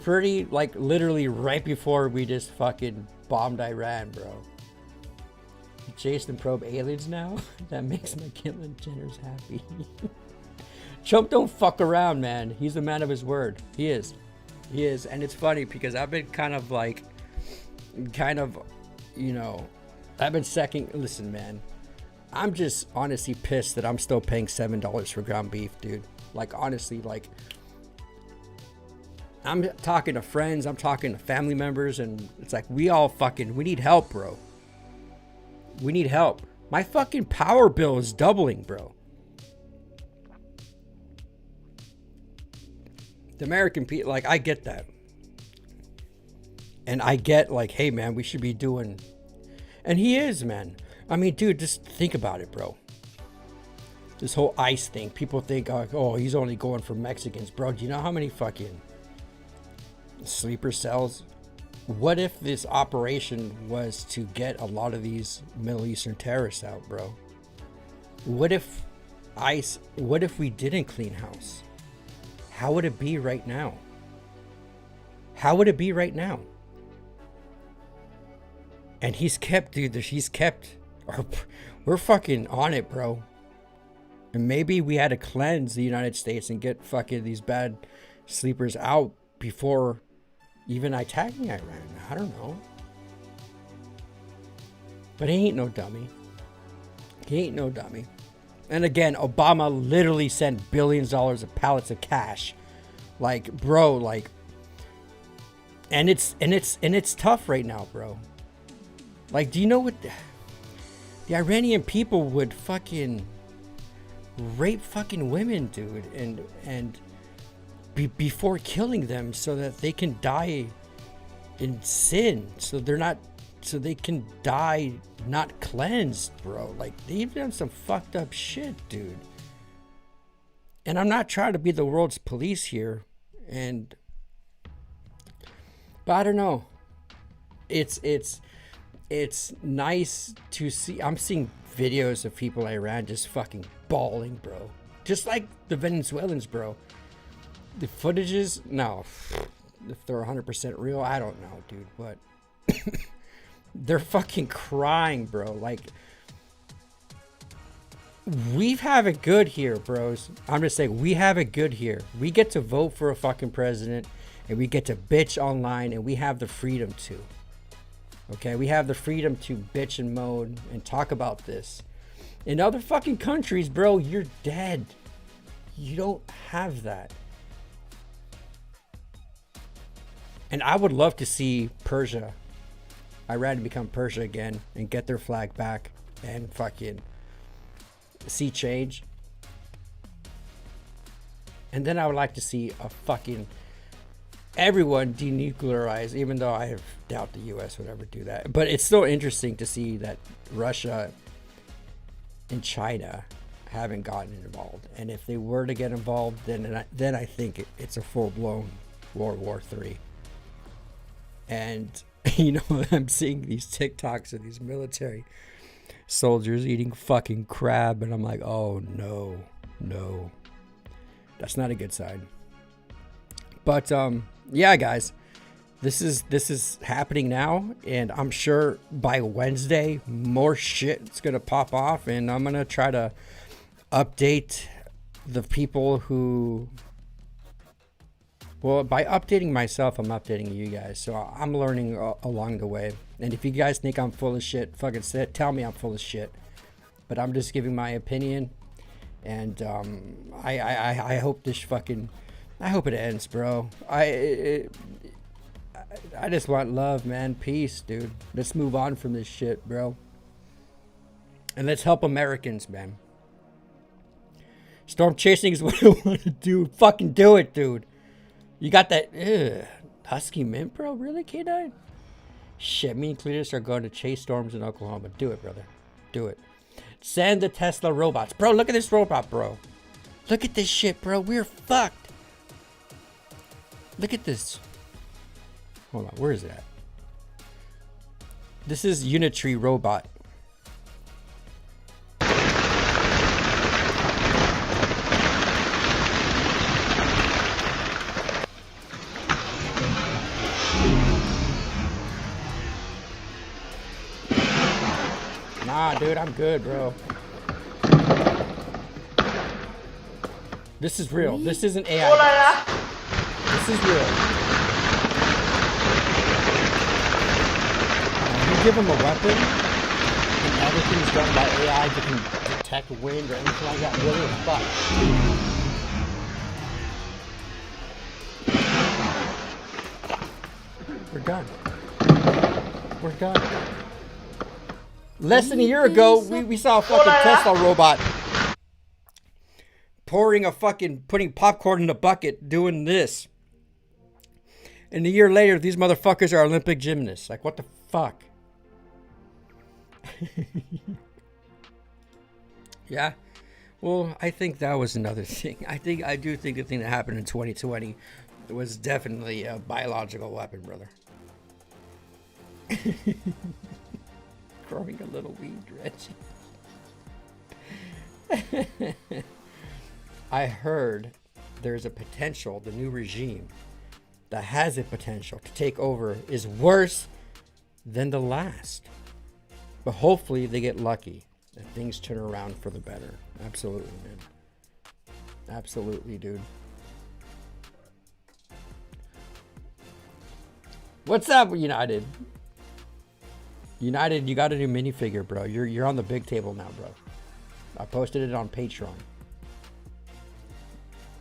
pretty, like, literally right before we just fucking bombed Iran, bro. Jason probe aliens now? That makes my Caitlyn Jenners happy. Trump don't fuck around, man. He's a man of his word. He is. He is. And it's funny because I've been kind of, you know, I've been listen, man. I'm just honestly pissed that I'm still paying $7 for ground beef, dude. Like, honestly, like, I'm talking to friends, I'm talking to family members, and it's like, we need help, bro. We need help. My fucking power bill is doubling, bro. The American people, like, I get that. And I get, like, hey, man, we should be doing... And he is, man. I mean, dude, just think about it, bro. This whole ICE thing. People think, oh, he's only going for Mexicans. Bro, do you know how many fucking sleeper cells? What if this operation was to get a lot of these Middle Eastern terrorists out, bro? What if ICE, what if we didn't clean house? How would it be right now? How would it be right now? And he's kept, dude, we're fucking on it, bro. And maybe we had to cleanse the United States and get fucking these bad sleepers out before even attacking Iran. I don't know. But he ain't no dummy. He ain't no dummy. And again, Obama literally sent billions of dollars of pallets of cash. Like, bro, like, and it's tough right now, bro. Like, do you know what the Iranian people would fucking rape fucking women, dude, and before killing them so that they can die in sin, so they can die not cleansed, bro. Like, they've done some fucked up shit, dude. And I'm not trying to be the world's police here, but I don't know. It's nice to see. I'm seeing videos of people in Iran just fucking bawling, bro. Just like the Venezuelans, bro. The footages, no. If they're 100% real, I don't know, dude. But they're fucking crying, bro. Like, we have it good here, bros. I'm just saying, we have it good here. We get to vote for a fucking president, and we get to bitch online, and we have the freedom to. Okay, we have the freedom to bitch and moan and talk about this. In other fucking countries, bro, you're dead. You don't have that. And I would love to see Persia, Iran, become Persia again and get their flag back and fucking see change. And then I would like to see a fucking everyone denuclearize, even though I doubt the US would ever do that. But it's still interesting to see that Russia and China haven't gotten involved. And if they were to get involved, then I think it's a full-blown World War III. And, you know, I'm seeing these TikToks of these military soldiers eating fucking crab. And I'm like, oh, no. That's not a good sign. But, yeah, guys, this is happening now. And I'm sure by Wednesday, more shit's going to pop off. And I'm going to try to update the people who... Well, by updating myself, I'm updating you guys. So I'm learning along the way. And if you guys think I'm full of shit, fucking tell me I'm full of shit. But I'm just giving my opinion. And I hope this fucking... I hope it ends, bro. I just want love, man. Peace, dude. Let's move on from this shit, bro. And let's help Americans, man. Storm chasing is what I want to do. Fucking do it, dude. You got that husky mint, bro? Really, K9? Shit, me and Cletus are going to chase storms in Oklahoma. Do it, brother. Do it. Send the Tesla robots. Bro, look at this robot, bro. Look at this shit, bro. We're fucked. Look at this. Hold on, where is it at? This is Unitree robot. Nah, dude, I'm good, bro. This is real. This isn't AI. Guys. This is real. You give them a weapon, and everything's done by AI that can detect wind or anything like that. What the fuck? We're done. We're done. Less than a year ago, we saw a fucking Tesla robot putting popcorn in a bucket doing this. And a year later, these motherfuckers are Olympic gymnasts. Like, what the fuck? Yeah. Well, I think that was another thing. I do think the thing that happened in 2020 was definitely a biological weapon, brother. Growing a little weed, Reggie. I heard there's a potential, the new regime that has a potential to take over is worse than the last. But hopefully they get lucky and things turn around for the better. Absolutely, man. Absolutely, dude. What's up, United? United, you got a new minifigure, bro. You're on the big table now, bro. I posted it on Patreon.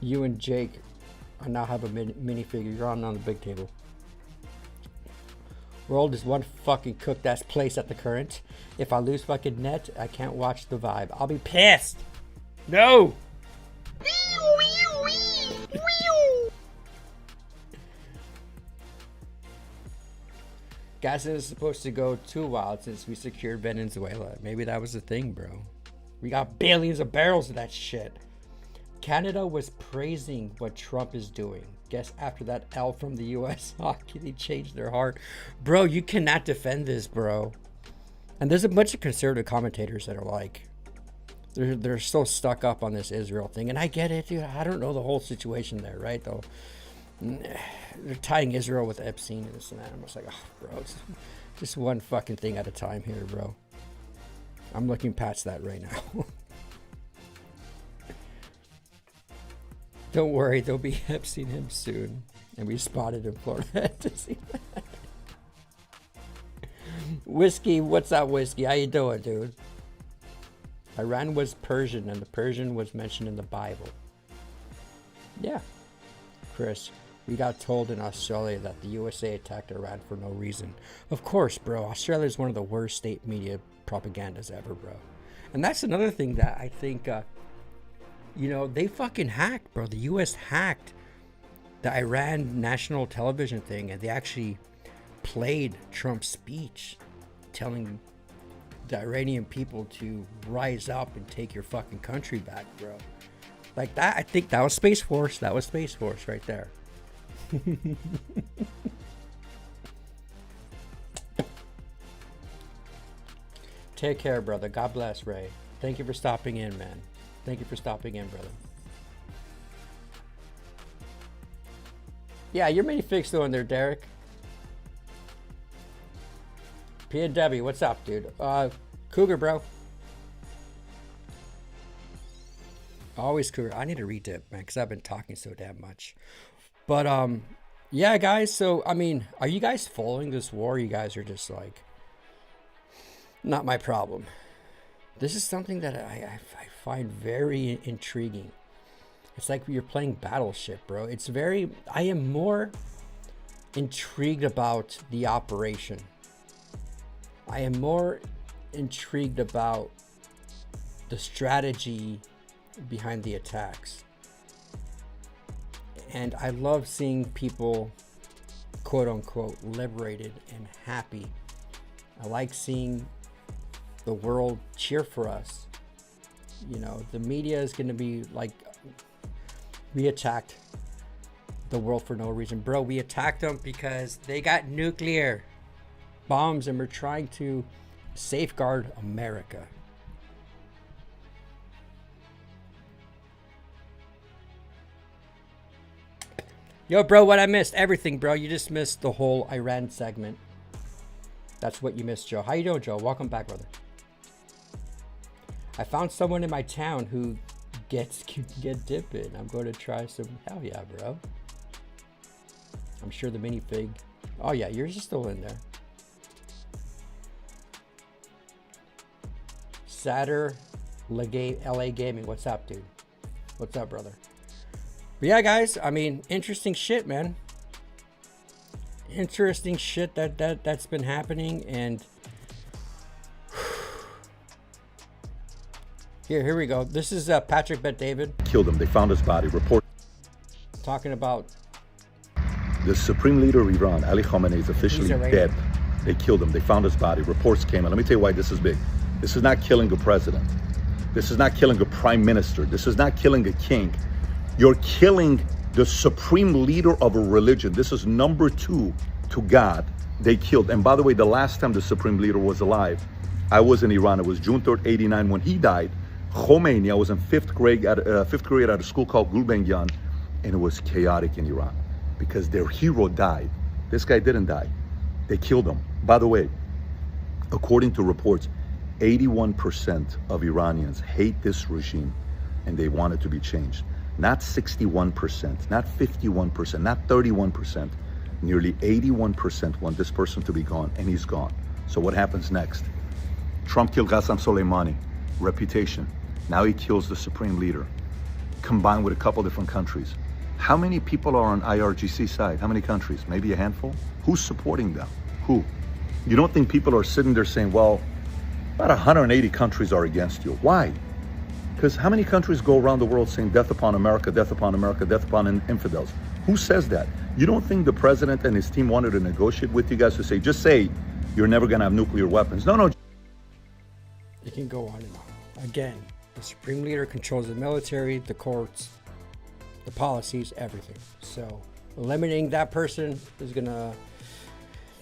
You and Jake, I now have a minifigure. You're on the big table. World is one fucking cooked ass place at the current. If I lose fucking net, I can't watch the vibe. I'll be pissed. No. Gas is supposed to go too wild since we secured Venezuela. Maybe that was the thing, bro. We got billions of barrels of that shit. Canada was praising what Trump is doing. Guess after that L from the US hockey, they changed their heart. Bro, you cannot defend this, bro. And there's a bunch of conservative commentators that are like, they're so stuck up on this Israel thing. And I get it, dude. I don't know the whole situation there, right, though. They're tying Israel with Epstein and this and that. I'm just like, oh, bro, it's just one fucking thing at a time here, bro. I'm looking past that right now. Don't worry, there'll be Epstein him soon. And we spotted in Florida to see that. Whiskey, what's up, Whiskey? How you doing, dude? Iran was Persian, and the Persian was mentioned in the Bible. Yeah. Chris, we got told in Australia that the USA attacked Iran for no reason. Of course, bro. Australia is one of the worst state media propagandas ever, bro. And that's another thing that I think, you know, they fucking hacked, bro. The US hacked the Iran national television thing, and they actually played Trump's speech telling the Iranian people to rise up and take your fucking country back, bro. Like that, I think that was Space Force. That was Space Force right there. Take care, brother. God bless, Ray. Thank you for stopping in, man. Thank you for stopping in, brother. Yeah, your minifig's still in there, Derek. P&W, what's up, dude? Cougar, bro. Always Cougar. I need to redip, man, because I've been talking so damn much. But, yeah, guys. So, I mean, are you guys following this war? You guys are just like, not my problem. This is something that I find very intriguing. It's like you're playing Battleship, bro. It's very, I am more intrigued about the operation. I am more intrigued about the strategy behind the attacks. And I love seeing people, quote unquote, liberated and happy. I like seeing the world cheer for us. You know, the media is going to be like, we attacked the world for no reason. Bro, we attacked them because they got nuclear bombs and we're trying to safeguard America. Yo, bro, what I missed? Everything, bro. You just missed the whole Iran segment. That's what you missed, Joe. How you doing, Joe? Welcome back, brother. I found someone in my town who get dipping. I'm going to try some. Hell yeah, bro. I'm sure the minifig. Oh yeah, yours is still in there. Satter LA Gaming. What's up, dude? What's up, brother? But yeah, guys. I mean, interesting shit, man. Interesting shit that's been happening, and here we go. This is Patrick Bet David. Killed him. They found his body. Report talking about the supreme leader of Iran, Ali Khamenei, is officially dead. They killed him. They found his body. Reports came in. Let me tell you why this is big. This is not killing a president. This is not killing a prime minister. This is not killing a king. You're killing the supreme leader of a religion. This is number 2 to God. They killed. And by the way, the last time the supreme leader was alive, I was in Iran. It was June 3rd, 89 when he died. Khomeini, I was in fifth grade at a school called Gulbenkian, and it was chaotic in Iran because their hero died. This guy didn't die. They killed him. By the way, according to reports, 81% of Iranians hate this regime and they want it to be changed. Not 61%, not 51%, not 31%. Nearly 81% want this person to be gone, and he's gone. So what happens next? Trump killed Qasem Soleimani, reputation. Now he kills the supreme leader, combined with a couple different countries. How many people are on IRGC side? How many countries? Maybe a handful? Who's supporting them? Who? You don't think people are sitting there saying, well, about 180 countries are against you. Why? Because how many countries go around the world saying death upon America, death upon America, death upon infidels? Who says that? You don't think the president and his team wanted to negotiate with you guys to say, just say you're never going to have nuclear weapons? No. You can go on and on. Again, the supreme leader controls the military, the courts, the policies, everything. So eliminating that person is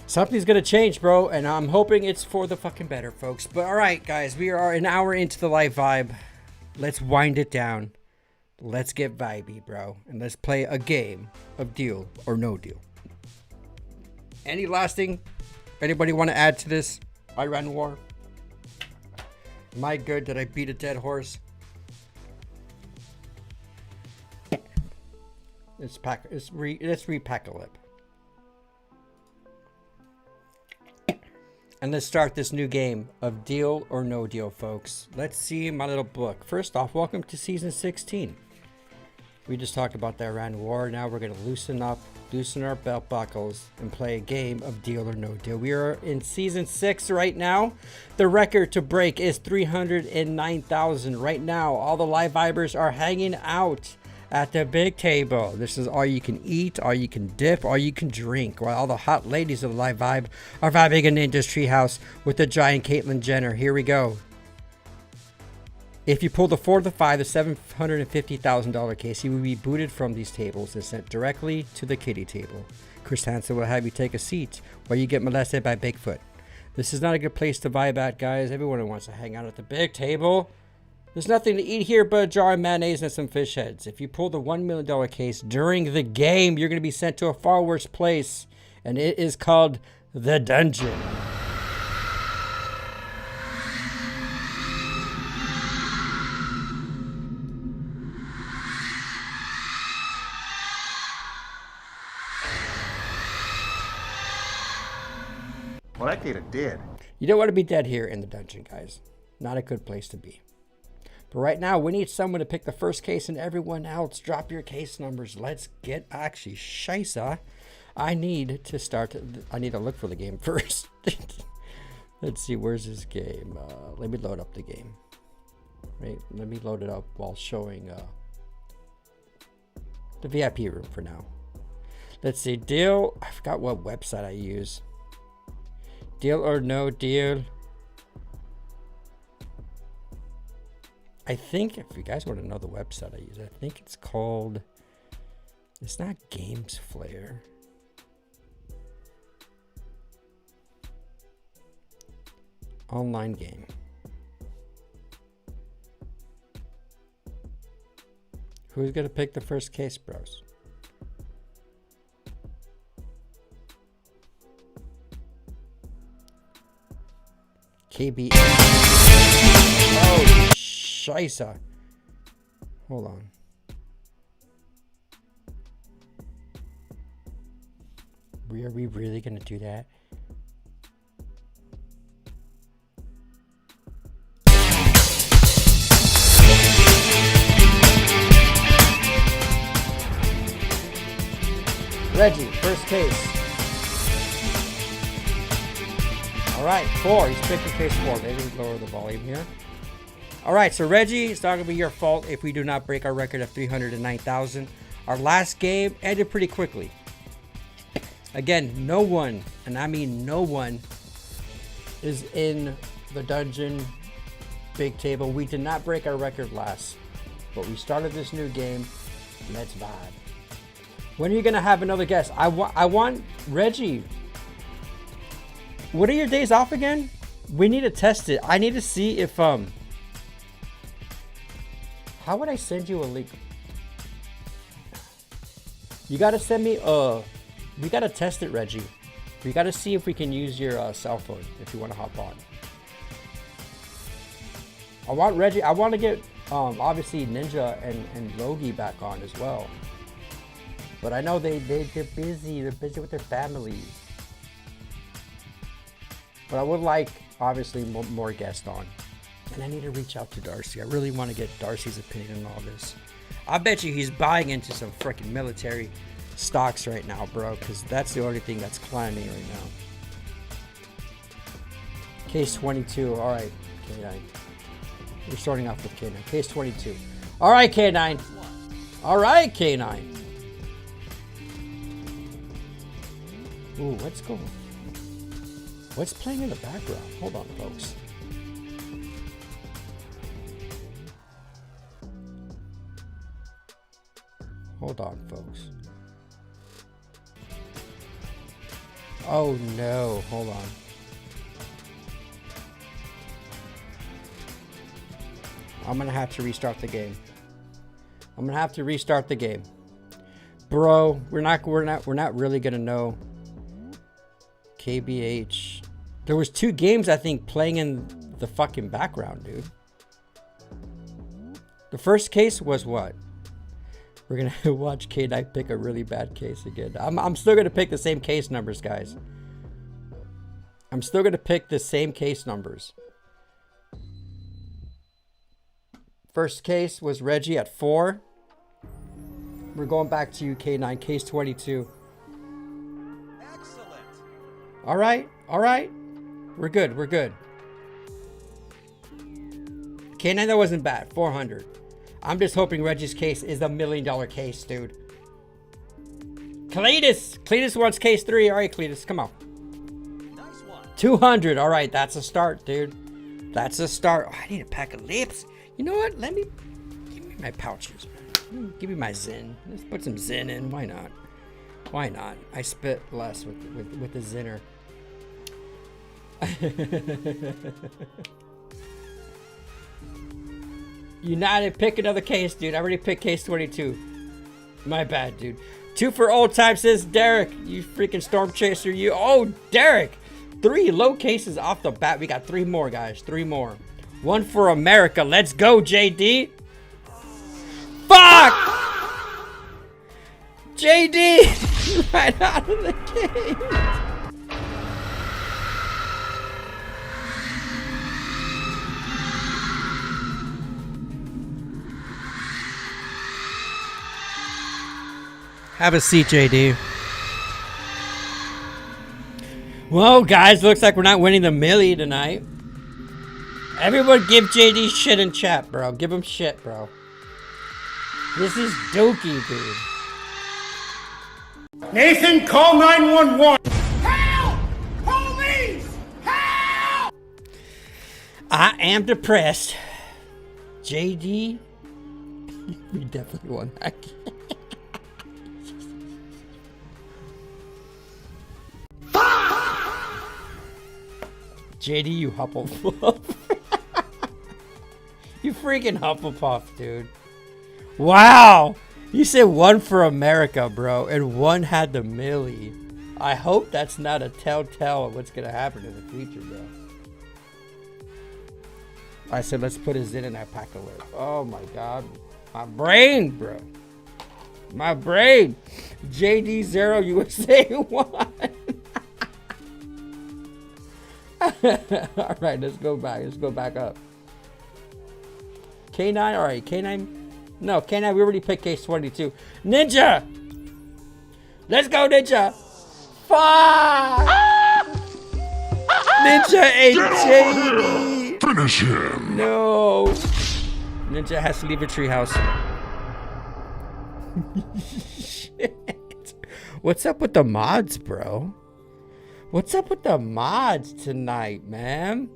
something's gonna change, bro, and I'm hoping it's for the fucking better, folks. But all right, guys, we are an hour into the live vibe. Let's wind it down. Let's get vibey, bro, and let's play a game of deal or no deal. Any last thing anybody want to add to this Iran war? Am I good? Did I beat a dead horse? Let's repack a lip. And let's start this new game of deal or no deal, folks. Let's see my little book. First off, welcome to season 16. We just talked about the Iran war. Now we're going to loosen up, loosen our belt buckles, and play a game of deal or no deal. We are in season 6 right now. The record to break is 309,000. Right now, all the live vibers are hanging out at the big table. This is all you can eat, all you can dip, all you can drink, while all the hot ladies of the live vibe are vibing in Ninja's treehouse with the giant Caitlyn Jenner. Here we go. If you pull the 4, the 5, the $750,000 case, you will be booted from these tables and sent directly to the kiddie table. Chris Hansen will have you take a seat while you get molested by Bigfoot. This is not a good place to vibe at, guys. Everyone wants to hang out at the big table. There's nothing to eat here but a jar of mayonnaise and some fish heads. If you pull the $1 million case during the game, you're going to be sent to a far worse place, and it is called the dungeon. Well, that gator dead. You don't want to be dead here in the dungeon, guys. Not a good place to be. But right now, we need someone to pick the first case, and everyone else, drop your case numbers. Let's get actually scheisse. I need to look for the game first. Let's see, where's this game? Let me load up the game. Right, let me load it up while showing the VIP room for now. Let's see, deal. I forgot what website I use. Deal or no deal. I think if you guys want to know the website I use, I think it's called, it's not Games Flair. Online game. Who's going to pick the first case, bros? KB. Oh, scheisse. Hold on. Are we really going to do that? Reggie, first case. All right, 4. He's picking case 4. Maybe lower the volume here. All right, so Reggie, it's not going to be your fault if we do not break our record of 309,000. Our last game ended pretty quickly. Again, no one, and I mean no one, is in the dungeon Big Table. We did not break our record last, but we started this new game. Let's vibe. When are you gonna have another guest? I want Reggie. What are your days off again? We need to test it. I need to see if how would I send you a link? You gotta send me we gotta test it, Reggie. We gotta see if we can use your cell phone if you want to hop on. I want Reggie. I want to get obviously Ninja and Logie back on as well. But I know they're busy. They're busy with their families. But I would like obviously more guests on. And I need to reach out to Darcy. I really want to get Darcy's opinion on all this. I bet you he's buying into some freaking military stocks right now, bro, because that's the only thing that's climbing right now. Case 22. All right, K9. We're starting off with K9. Case 22. All right, K9. All right, K9. Ooh, what's going on? What's playing in the background? Hold on, folks. Hold on, folks. Oh no, hold on. I'm gonna have to restart the game. I'm gonna have to restart the game. Bro, we're not really gonna know. KBH. There was 2 games I think playing in the fucking background, dude. The first case was what? We're gonna watch K-Knight pick a really bad case again. I'm still gonna pick the same case numbers, guys. I'm still gonna pick the same case numbers. First case was Reggie at 4. We're going back to you, K9, case 22. Excellent. All right, all right. We're good, we're good. K9, that wasn't bad, 400. I'm just hoping Reggie's case is a $1 million case, dude. Cletus wants case 3. All right, Cletus, come on. Nice one. 200. All right, that's a start, dude. That's a start. Oh, I need a pack of lips. You know what? Give me my pouches. Give me my Zin. Let's put some Zin in. Why not? Why not? I spit less with the Zinner. United, pick another case, dude. I already picked case 22. My bad, dude. 2 for old time, says Derek. You freaking storm chaser, you. Oh, Derek. 3 low cases off the bat. We got 3 more, guys. 3 more. 1 for America. Let's go, JD. Fuck! JD! Right out of the game. Have a seat, JD. Well, guys, looks like we're not winning the millie tonight. Everyone give JD shit in chat, bro. Give him shit, bro. This is dookie, dude. Nathan, call 911. Help! Police! Help! I am depressed. JD, we definitely won that game. JD, you Hufflepuff. You freaking Hufflepuff, dude. Wow. You said 1 for America, bro, and 1 had the millie. I hope that's not a telltale of what's going to happen in the future, bro. I said, let's put his in that pack of lips. Oh, my God. My brain, bro. My brain. JD 0, USA 1. All right, let's go back. Let's go back up. K9, all right, K9. No, K9, we already picked case 22. Ninja! Let's go, Ninja! Fuck! Ninja ate JD! Finish him! No! Ninja has to leave a treehouse. Shit. What's up with the mods, bro? What's up with the mods tonight, man?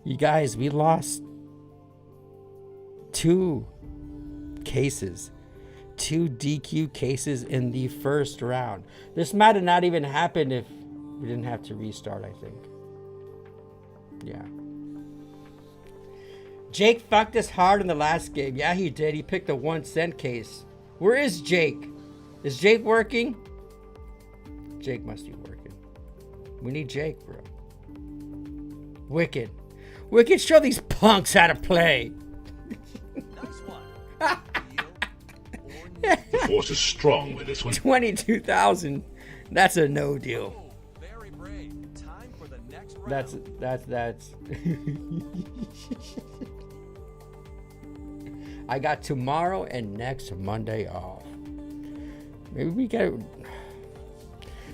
You guys, we lost 2 cases. 2 DQ cases in the first round. This might have not even happened if we didn't have to restart, I think. Yeah. Jake fucked us hard in the last game. Yeah, he did. He picked a 1-cent case. Where is Jake? Is Jake working? Jake must be working. We need Jake, bro. Wicked. Wicked, show these punks how to play. The force is strong with this one. 22,000. That's a no deal. That's I got tomorrow and next Monday off. Maybe we get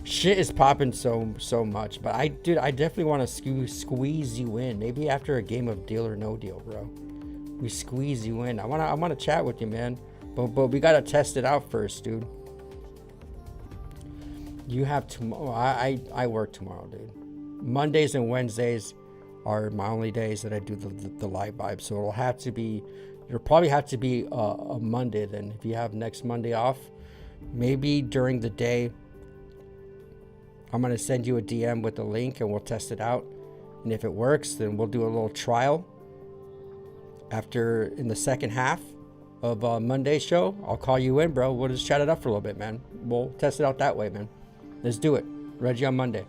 shit is popping so much, but I definitely want to squeeze you in. Maybe after a game of Deal or No Deal, bro. We squeeze you in. I wanna chat with you, man. But we gotta test it out first, dude. You have tomorrow. I work tomorrow, dude. Mondays and Wednesdays are my only days that I do the live vibe. So it'll probably have to be a Monday then. If you have next Monday off, maybe during the day, I'm gonna send you a DM with the link and we'll test it out. And if it works, then we'll do a little trial. After in the second half of Monday's show, I'll call you in, bro. We'll just chat it up for a little bit, man. We'll test it out that way, man. Let's do it. Reggie on Monday.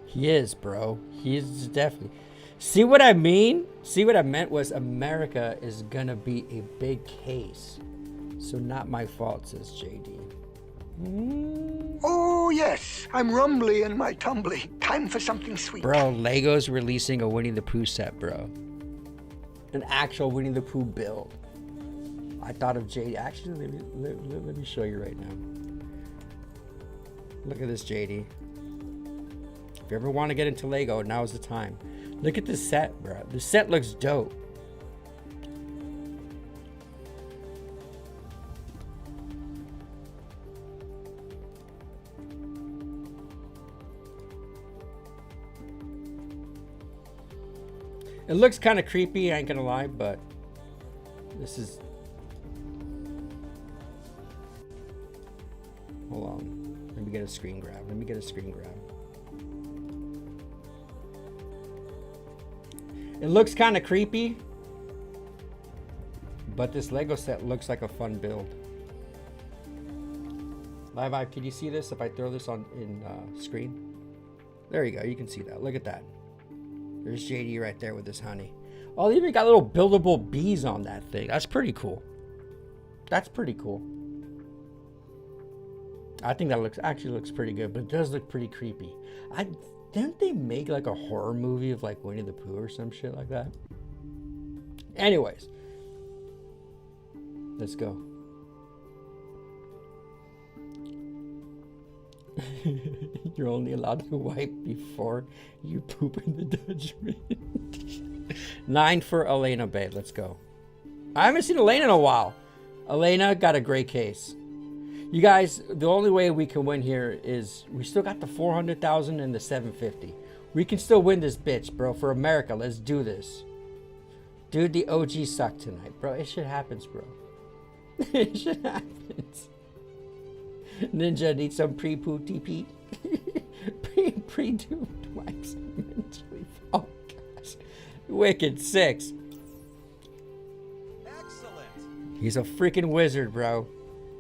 He is, bro. He is definitely. See what I mean? See what I meant was America is gonna be a big case. So not my fault, says JD. Oh, yes. I'm rumbly in my tumbly. Time for something sweet. Bro, Lego's releasing a Winnie the Pooh set, bro. An actual Winnie the Pooh build. I thought of JD. Actually, let me show you right now. Look at this, JD. If you ever want to get into Lego, now's the time. Look at this set, bro. The set looks dope. It looks kind of creepy, I ain't gonna lie, but this is... Hold on. Let me get a screen grab. It looks kind of creepy, but this Lego set looks like a fun build. Live Vibe, can you see this if I throw this on in screen? There you go, you can see that. Look at that. There's JD right there with his honey. Oh, they even got little buildable bees on that thing. That's pretty cool. That's pretty cool. I think that actually looks pretty good, but it does look pretty creepy. Didn't they make like a horror movie of like Winnie the Pooh or some shit like that? Anyways, let's go. You're only allowed to wipe before you poop in the judgment. 9 for Elena Bay. Let's go. I haven't seen Elena in a while. Elena got a great case. You guys, the only way we can win here is we still got the 400,000 and the 750. We can still win this bitch, bro. For America, let's do this. Dude, the OG sucked tonight, bro. It shit happens, bro. It shit happens. Ninja needs some pre-poo TP. Pre-doomed wipes mentally. Oh, gosh. Wicked 6. Excellent. He's a freaking wizard, bro.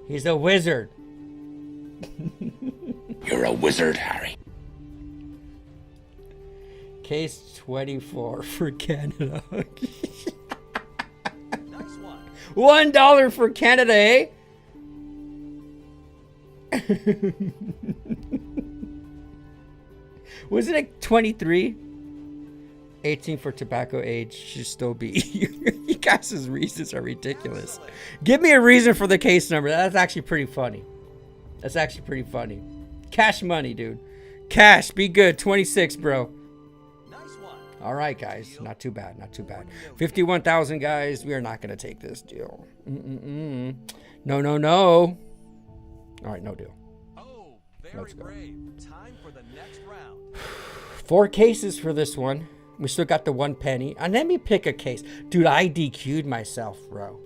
He's a wizard. You're a wizard, Harry. Case 24 for Canada. Nice one. $1 for Canada, eh? Was it like 23? 18 for tobacco age should still be. You guys' reasons are ridiculous. Give me a reason for the case number. That's actually pretty funny. Cash money, dude. Cash, be good. 26, bro. Nice one. All right, guys. Not too bad. Not too bad. 51,000, guys. We are not going to take this deal. No, no, no. All right, no deal. Let's go. Time for the next round. 4 cases for this one. We still got the 1 penny. And let me pick a case. Dude, I DQ'd myself, bro.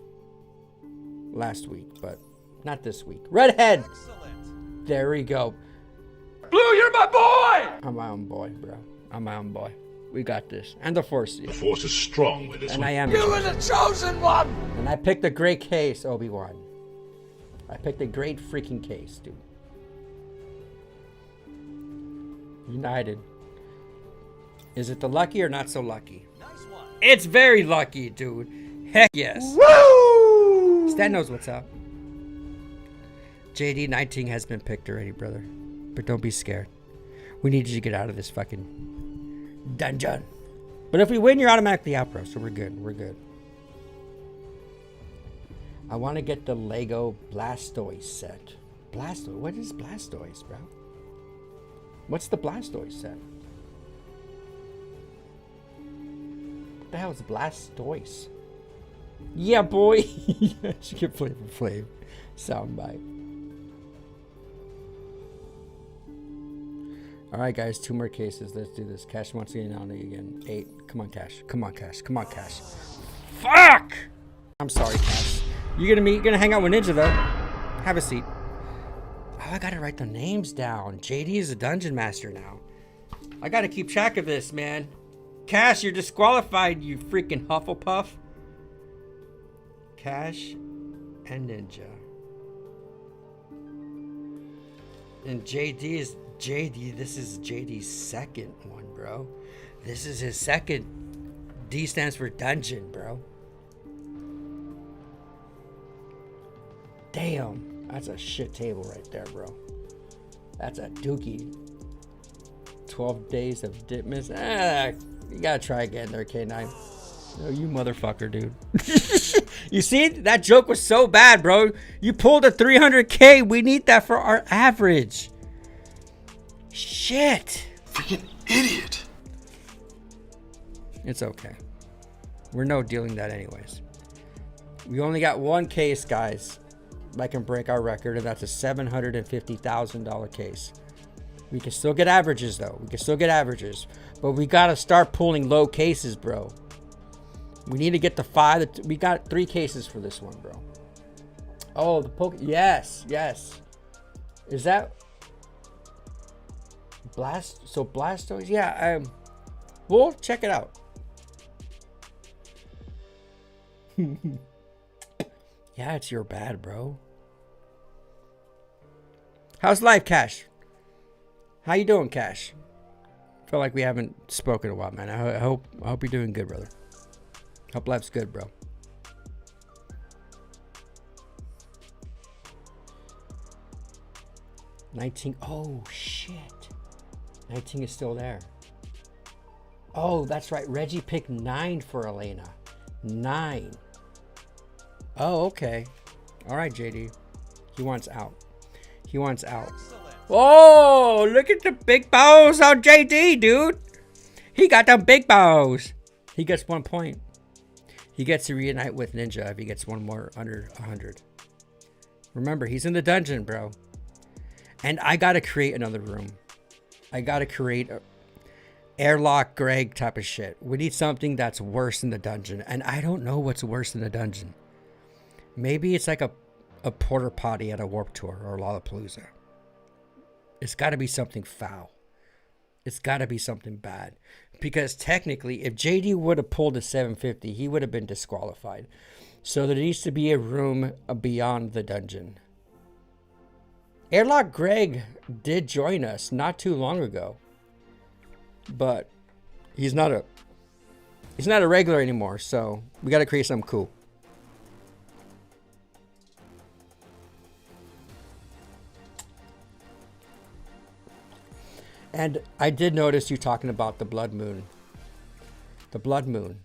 Last week, but not this week. Redhead. There we go. Blue, you're my boy! I'm my own boy, bro. I'm my own boy. We got this. And the Force. The Force is strong with this and one. I am. You were the chosen one! And I picked a great case, Obi-Wan. I picked a great freaking case, dude. United. Is it the lucky or not so lucky? Nice one. It's very lucky, dude. Heck yes. Woo! Stan knows what's up. JD 19 has been picked already, brother. But don't be scared. We need you to get out of this fucking dungeon. But if we win, you're automatically out, bro. So we're good. We're good. I want to get the Lego Blastoise set. Blastoise? What is Blastoise, bro? What's the Blastoise set? What the hell is Blastoise? Yeah, boy. She can Flavor Flav. Soundbite. All right, guys. 2 more cases. Let's do this. Cash wants to get on again. 8. Come on, Cash. Come on, Cash. Come on, Cash. Fuck! I'm sorry, Cash. You're gonna hang out with Ninja though. Have a seat. Oh, I gotta write the names down. JD is a dungeon master now. I gotta keep track of this, man. Cash, you're disqualified, you freaking Hufflepuff. Cash and Ninja. And JD is JD. This is JD's second one, bro. This is his second. D stands for dungeon, bro. Damn, that's a shit table right there, bro. That's a dookie. 12 days of Ditmas. You gotta try again there, K9. Oh, you motherfucker, dude. You see, that joke was so bad, bro. You pulled a 300K. We need that for our average. Shit. Freaking idiot. It's okay. We're no dealing that anyways. We only got 1 case, guys. That can break our record, and that's a $750,000 case. We can still get averages, though. We can still get averages. But we got to start pulling low cases, bro. We need to get the 5. We got 3 cases for this one, bro. Oh, the poke. Yes, yes. Is that Blast? So Blastoise? Yeah, we'll check it out. Yeah, it's your bad, bro. How's life, Cash? How you doing, Cash? Feel like we haven't spoken in a while, man. I hope you're doing good, brother. Hope life's good, bro. $19. Oh shit. 19 is still there. Oh, that's right. Reggie picked 9 for Elena. 9. Oh, okay. All right, JD. He wants out. He wants out. Oh, look at the big bows on JD, dude. He got them big bows. He gets 1 point. He gets to reunite with Ninja if he gets 1 more under 100. Remember, he's in the dungeon, bro. And I got to create another room. I got to create a airlock Greg type of shit. We need something that's worse than the dungeon. And I don't know what's worse than the dungeon. Maybe it's like a porta potty at a Warped Tour or Lollapalooza. It's got to be something foul. It's got to be something bad. Because technically, if JD would have pulled a 750, he would have been disqualified. So there needs to be a room beyond the dungeon. Airlock Greg did join us not too long ago. But he's not a regular anymore, so we got to create something cool. And I did notice you talking about the blood moon. The blood moon.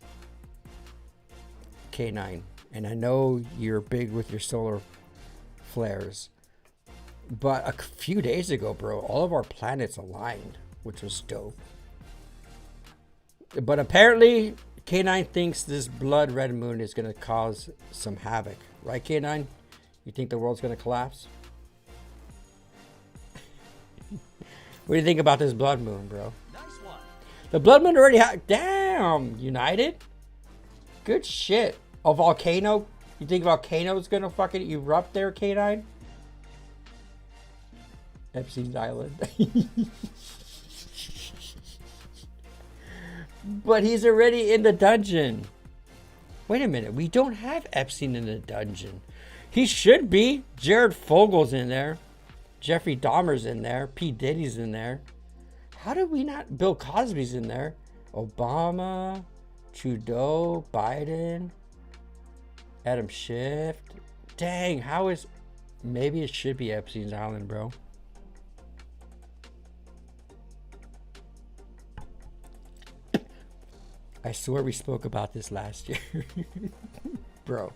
K9. And I know you're big with your solar flares. But a few days ago, bro, all of our planets aligned, which was dope. But apparently, K9 thinks this blood red moon is going to cause some havoc. Right, K9? You think the world's going to collapse? What do you think about this blood moon, bro? Nice one. The blood moon already damn, United? Good shit. A volcano? You think volcano's going to fucking erupt there, K9? Epstein's Island. But he's already in the dungeon. Wait a minute. We don't have Epstein in the dungeon. He should be. Jared Fogel's in there. Jeffrey Dahmer's in there. P. Diddy's in there. How did we not? Bill Cosby's in there. Obama, Trudeau, Biden, Adam Schiff. Dang, how is... Maybe it should be Epstein's Island, bro. I swear we spoke about this last year. Bro.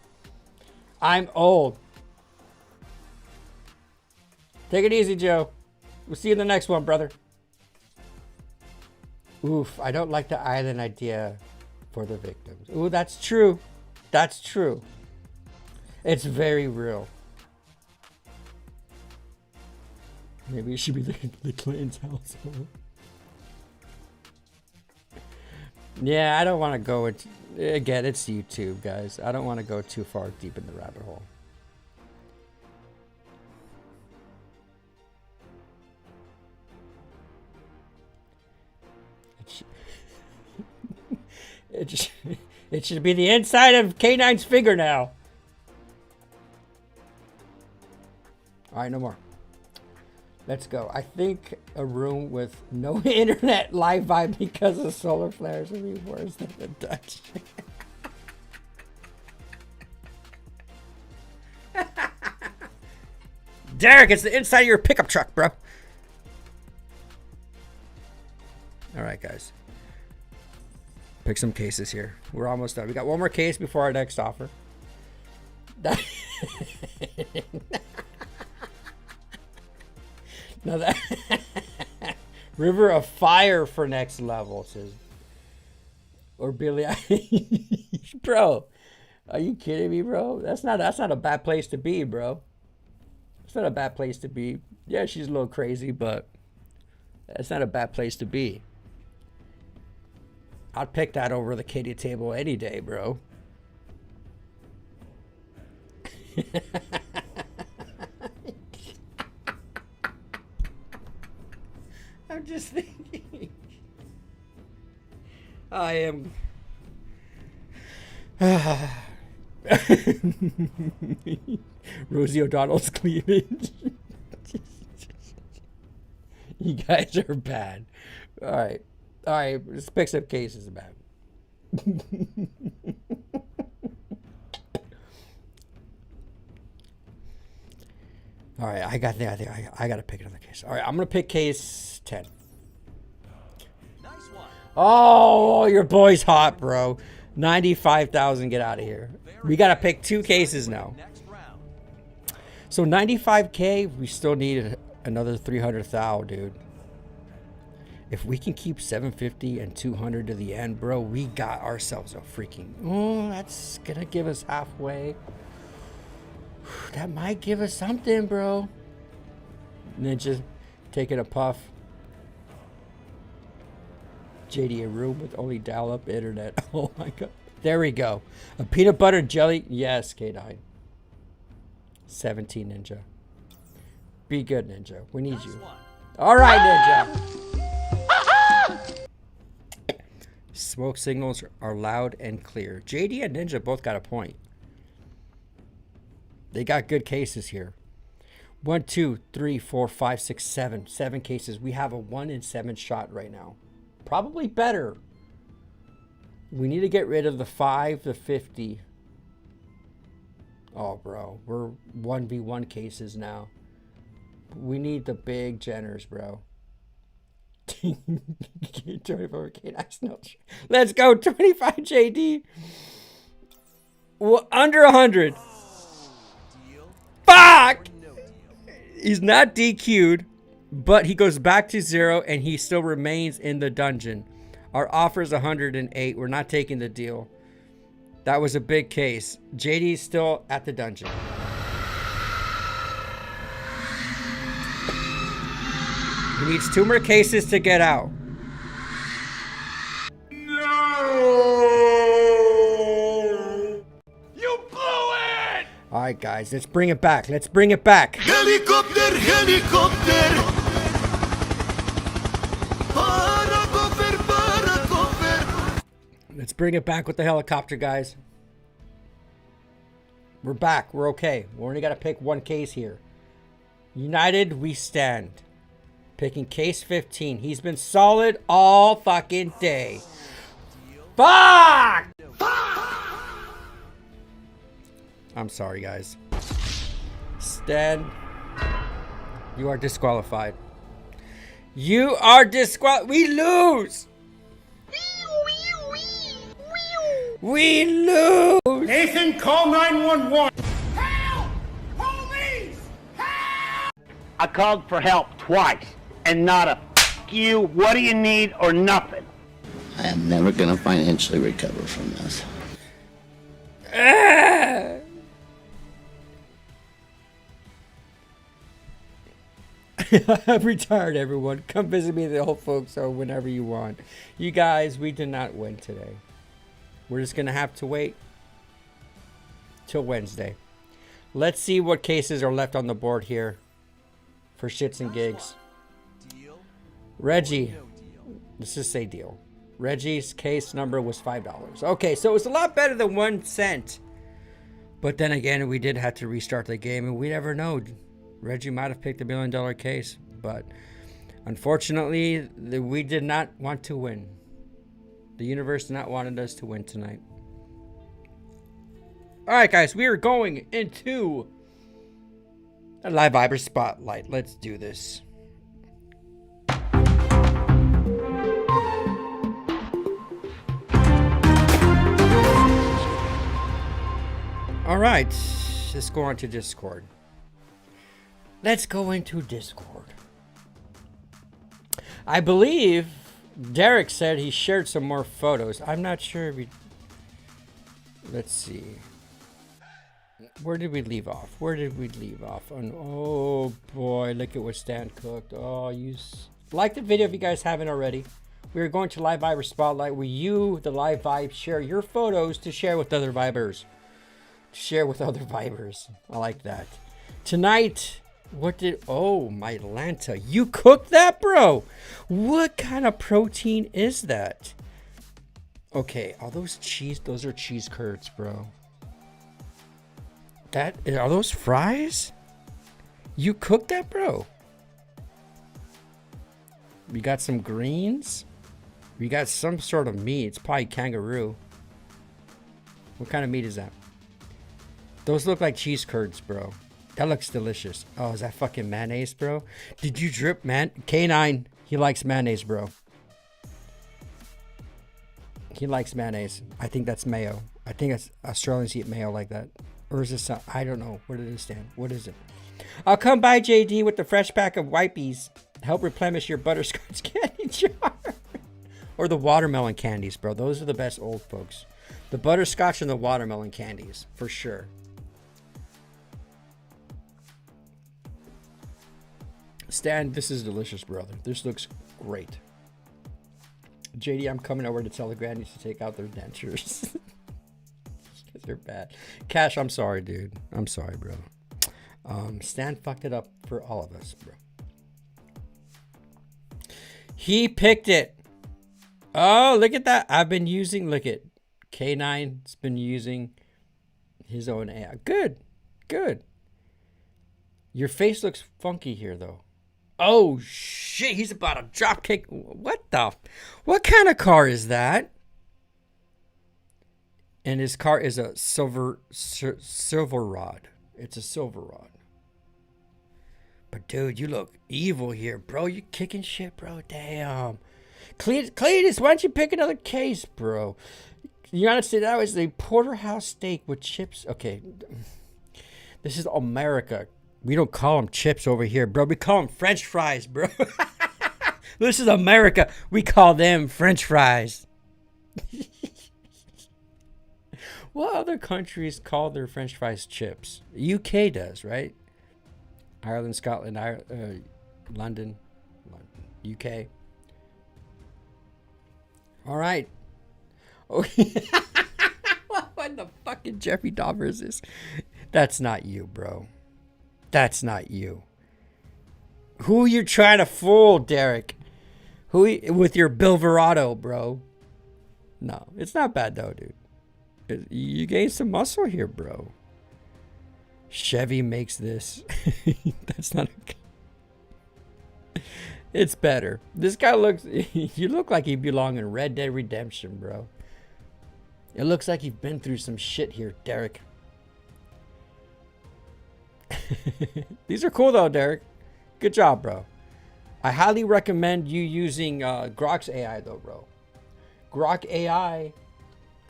I'm old. Take it easy, Joe. We'll see you in the next one, brother. Oof, I don't like the island idea for the victims. Ooh, that's true. That's true. It's very real. Maybe it should be the Clinton's household. Yeah, I don't want to go into... Again, it's YouTube, guys. I don't want to go too far deep in the rabbit hole. It should be the inside of K9's finger now. Alright, no more. Let's go. I think a room with no internet live vibe because of solar flares would be worse than the Dutch. Derek, it's the inside of your pickup truck, bro. Alright, guys. Pick some cases here. We're almost done. We got one more case before our next offer. Now that River of Fire for next level says, or Billy, bro, are you kidding me, bro? That's not a bad place to be, bro. It's not a bad place to be. Yeah, she's a little crazy, but that's not a bad place to be. I'd pick that over the kiddie table any day, bro. I'm just thinking. I am. Rosie O'Donnell's cleavage. You guys are bad. All right. All right. Let's pick some cases about it. All right, I think I got to pick another case. All right, I'm gonna pick case 10. Nice one. Oh, your boy's hot, bro. 95,000. Get out of here. We gotta pick two cases now. So 95K. We still need another 300,000, dude. If we can keep 750 and 200 to the end, bro, we got ourselves a freaking. Oh, that's gonna give us halfway. That might give us something, bro. And then just taking a puff. JD, a room with only dial-up internet. Oh my god. There we go. A peanut butter jelly. Yes, K9. 17 Ninja. Be good, Ninja. We need you. All right, Ninja. Smoke signals are loud and clear. JD and Ninja both got a point. They got good cases here. 1, 2, 3, 4, 5, 6, 7. 7 cases. We have a 1 in 7 shot right now. Probably better. We need to get rid of the 5 to 50. Oh, bro. We're 1v1 cases now. We need the big Jenners, bro. 24K. Let's go. 25 JD. Well, under 100. Fuck! He's not DQ'd, but he goes back to 0 and he still remains in the dungeon. Our offer is 108. We're not taking the deal. That was a big case. JD's still at the dungeon. He needs 2 more cases to get out. You blew it! All right, guys, let's bring it back. Let's bring it back. Helicopter, helicopter. Let's bring it back with the helicopter, guys. We're back. We're okay. We only got to pick 1 case here. United, we stand. Picking case 15. He's been solid all fucking day. Fuck! I'm sorry, guys. Stan, you are disqualified. You are disqualified. We lose. We lose. Nathan, call 911. Help! Police! Help! I called for help twice, and not a f you, what do you need, or nothing. I am never gonna financially recover from this. I'm retired, everyone. Come visit me at the old folks home whenever you want. You guys, we did not win today. We're just going to have to wait till Wednesday. Let's see what cases are left on the board here for shits and gigs. Reggie. Let's just say deal. Reggie's case number was $5. Okay, so it was a lot better than 1 cent. But then again, we did have to restart the game, and we never know. Reggie might have picked $1 million case, but unfortunately, we did not want to win. The universe did not want us to win tonight. All right, guys, we are going into a Live Viber Spotlight. Let's do this. All right, let's go on to Discord. Let's go into Discord. I believe Derek said he shared some more photos. I'm not sure if he... Let's see. Where did we leave off? Where did we leave off? On, oh boy, look at what Stan cooked. Oh, like the video if you guys haven't already. We are going to Live Viber Spotlight where you, the Live Vibe, share your photos to share with other Vibers. Share with other Vibers. I like that. Tonight... oh, my Lanta. You cooked that, bro? What kind of protein is that? Okay, are those are cheese curds, bro. Are those fries? You cooked that, bro? We got some greens. We got some sort of meat. It's probably kangaroo. What kind of meat is that? Those look like cheese curds, bro. That looks delicious. Oh, is that fucking mayonnaise, bro? Did you drip, man? K9, he likes mayonnaise, bro. He likes mayonnaise. I think that's mayo. I think Australians eat mayo like that. Or is this, I don't know. Where did it stand? What is it? I'll come by, JD, with the fresh pack of wipies. Help replenish your butterscotch candy jar. Or the watermelon candies, bro. Those are the best old folks. The butterscotch and the watermelon candies, for sure. Stan, this is delicious, brother. This looks great. JD, I'm coming over to tell the grannies to take out their dentures. Because they're bad. Cash, I'm sorry, dude. I'm sorry, bro. Stan fucked it up for all of us, bro. He picked it. Oh, look at that. I've been using, look at K9's been using his own AI. Good. Good. Your face looks funky here, though. Oh, shit. He's about to drop kick. What what kind of car is that? And his car is a Silverado. It's a Silverado. But, dude, you look evil here, bro. You kicking shit, bro. Damn. Cletus, why don't you pick another case, bro? You gotta say that was a porterhouse steak with chips. Okay. This is America. We don't call them chips over here, bro. We call them French fries, bro. This is America. We call them French fries. What other countries call their French fries chips? UK does, right? Ireland, Scotland, London, UK. All right. Oh, what the fucking Jeffrey Dahmer is this? That's not you, bro. That's not you. Who you trying to fool, Derek? Who with your Bilverado, bro? No, it's not bad though, dude. You gained some muscle here, bro. Chevy makes this. That's not okay. It's better. This guy looks... You look like you belong in Red Dead Redemption, bro. It looks like you've been through some shit here, Derek. These are cool, though, Derek. Good job, bro. I highly recommend you using Grok's AI, though, bro. Grok AI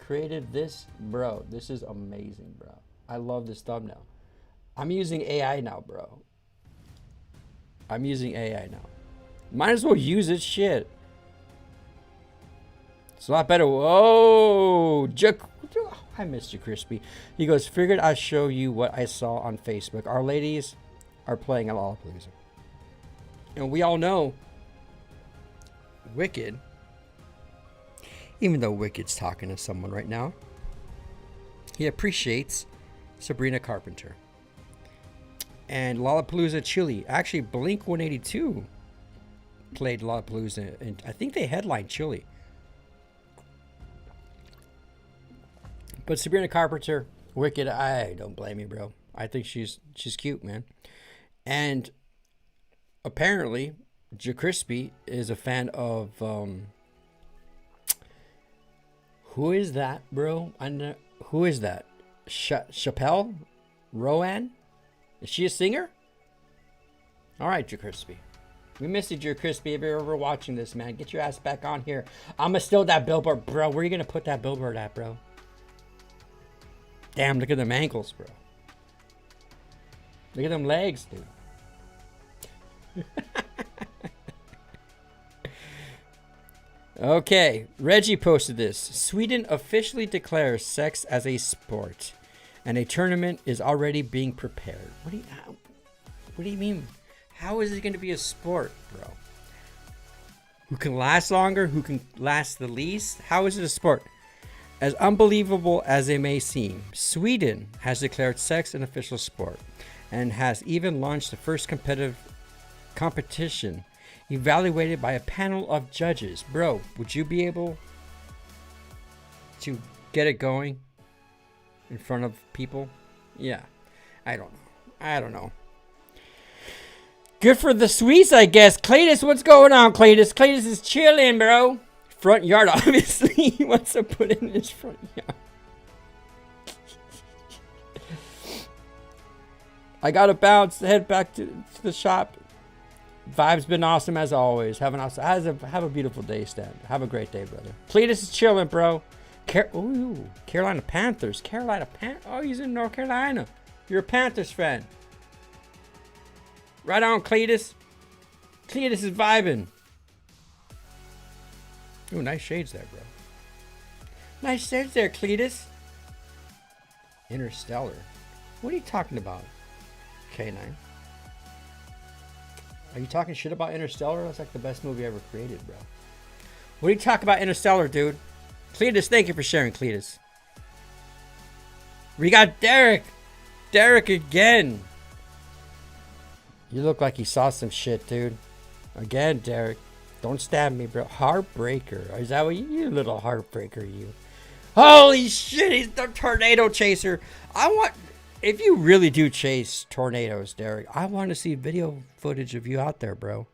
created this, bro. This is amazing, bro. I love this thumbnail. I'm using AI now, bro. I'm using AI now. Might as well use it, shit. It's a lot better. Whoa, I missed you, Crispy. He goes, figured I'd show you what I saw on Facebook. Our ladies are playing a Lollapalooza. And we all know Wicked, even though Wicked's talking to someone right now, he appreciates Sabrina Carpenter. And Lollapalooza Chile. Actually, Blink 182 played Lollapalooza, and I think they headlined Chile. But Sabrina Carpenter, Wicked, I don't blame you, bro. I think she's cute, man. And apparently, JaCrispy is a fan of who is that, bro? I know, who is that? Chappelle? Rowan? Is she a singer? All right, JaCrispy. We miss you, JaCrispy. If you're ever watching this, man, get your ass back on here. I'm gonna steal that billboard, bro. Where are you gonna put that billboard at, bro? Damn, look at them ankles, bro. Look at them legs, dude. Okay, Reggie posted this. Sweden officially declares sex as a sport, and a tournament is already being prepared. What do you mean? How is it going to be a sport, bro? Who can last longer? Who can last the least? How is it a sport? As unbelievable as it may seem, Sweden has declared sex an official sport and has even launched the first competitive competition evaluated by a panel of judges. Bro, would you be able to get it going in front of people? Yeah, I don't know. Good for the Swedes, I guess. Cletus, what's going on, Cletus? Cletus is chilling, bro. Front yard, obviously. He wants to put it in his front yard. I gotta bounce. Head back to the shop. Vibe's been awesome as always. Have a beautiful day, Stan. Have a great day, brother. Cletus is chilling, bro. Carolina Panthers. Oh, he's in North Carolina. You're a Panthers fan. Right on, Cletus. Cletus is vibing. Ooh, nice shades there, bro. Nice shades there, Cletus. Interstellar. What are you talking about, K9? Are you talking shit about Interstellar? That's like the best movie ever created, bro. What are you talking about, Interstellar, dude? Cletus, thank you for sharing, Cletus. We got Derek. Derek again. You look like you saw some shit, dude. Again, Derek. Don't stab me, bro. Heartbreaker. Is that what you little heartbreaker, you? Holy shit, he's the tornado chaser. If you really do chase tornadoes, Derek, I want to see video footage of you out there, bro.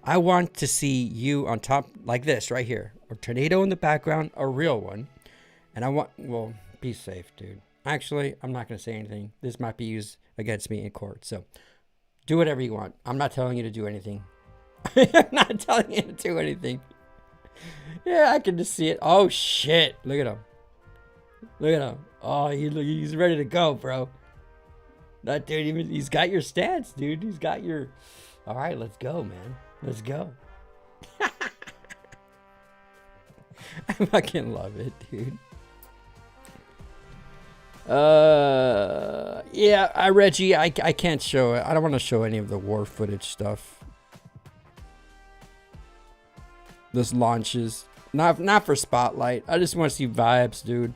I want to see you on top like this right here. A tornado in the background, a real one. And well, be safe, dude. Actually, I'm not going to say anything. This might be used against me in court. So do whatever you want. I'm not telling you to do anything. I'm not telling you to do anything. Yeah, I can just see it. Oh, shit. Look at him. Look at him. Oh, he's ready to go, bro. That dude, he's got your stance, dude. He's got your... All right, let's go, man. Let's go. I fucking love it, dude. Yeah, Reggie, I can't show it. I don't want to show any of the war footage stuff. This launches. Not for Spotlight. I just want to see vibes, dude.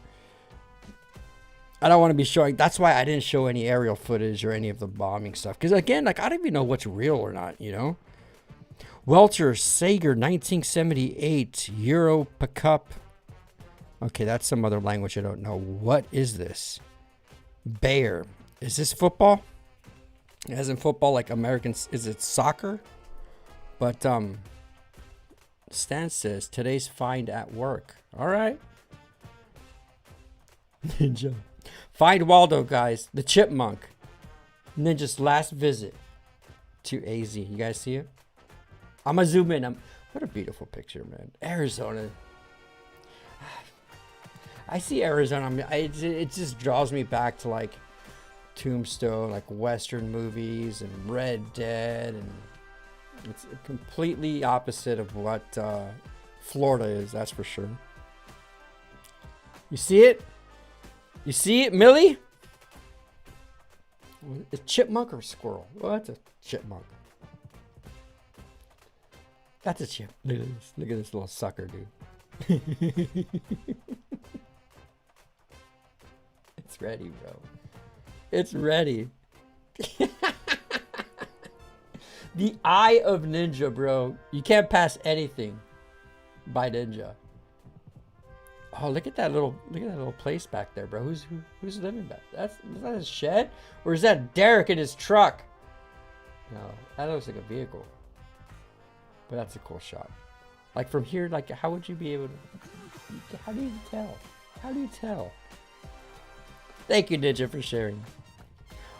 I don't want to be showing. That's why I didn't show any aerial footage or any of the bombing stuff. Because again, like, I don't even know what's real or not, you know? Welter, Sager, 1978, Euro Pickup. Okay, that's some other language I don't know. What is this? Bayer. Is this football? As in football, like Americans, is it soccer? But, Stan says, today's find at work. All right. Ninja. Find Waldo, guys. The chipmunk. Ninja's last visit to AZ. You guys see it? I'm going to zoom in. What a beautiful picture, man. Arizona. I see Arizona. It just draws me back to, like, Tombstone, like Western movies and Red Dead. And it's completely opposite of what Florida is, that's for sure. You see it? You see it, Millie? A chipmunk or a squirrel? Well, that's a chipmunk. That's a chip. Look at this. Look at this little sucker, dude. It's ready, bro. It's ready. The eye of Ninja, bro. You can't pass anything by Ninja. Oh, look at that little place back there, bro. Who's living back? Is that his shed? Or is that Derek in his truck? No, that looks like a vehicle. But that's a cool shot. Like from here, like how would you be able to, how do you tell? How do you tell? Thank you, Ninja, for sharing.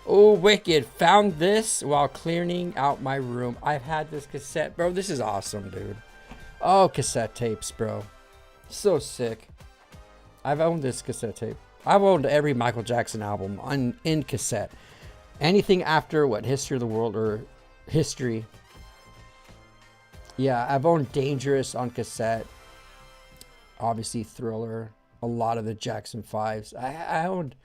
Oh, wicked. Found this while clearing out my room. I've had this cassette. Bro, this is awesome, dude. Oh, cassette tapes, bro. So sick. I've owned this cassette tape. I've owned every Michael Jackson album in cassette. Anything after, what, History of the World or History. Yeah, I've owned Dangerous on cassette. Obviously, Thriller. A lot of the Jackson 5s. I owned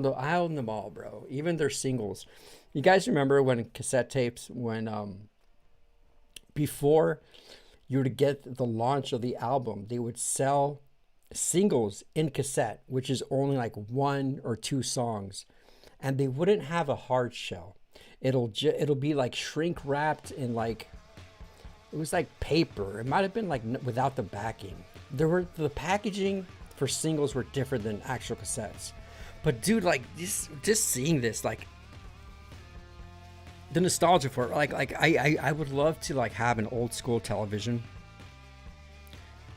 them all, bro. Even their singles. You guys remember when cassette tapes, when before you were to get the launch of the album, they would sell singles in cassette, which is only like 1 or 2 songs, and they wouldn't have a hard shell. It'll be like shrink wrapped in like, it was like paper. It might have been like without the backing. The packaging for singles were different than actual cassettes. But dude, like just seeing this, like the nostalgia for it, like I would love to like have an old school television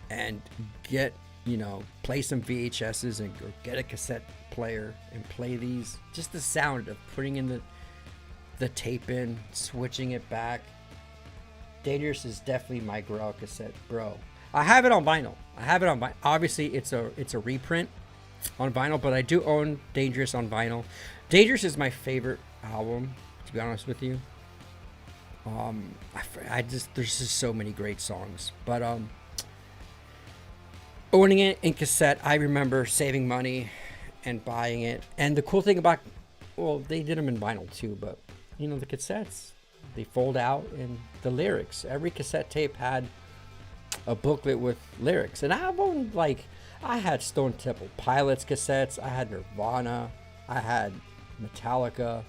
and get, you know, play some VHSs and or get a cassette player and play these. Just the sound of putting in the tape in, switching it back. Dangerous is definitely my Grail cassette, bro. I have it on vinyl. Obviously, it's a reprint on vinyl, but I do own Dangerous on vinyl. Dangerous is my favorite album, to be honest with you. There's just so many great songs, but owning it in cassette, I remember saving money and buying it. And the cool thing about, well, they did them in vinyl too, but you know, the cassettes, they fold out, and the lyrics, every cassette tape had a booklet with lyrics. And I've owned, like, I had Stone Temple Pilots cassettes, I had Nirvana, I had Metallica,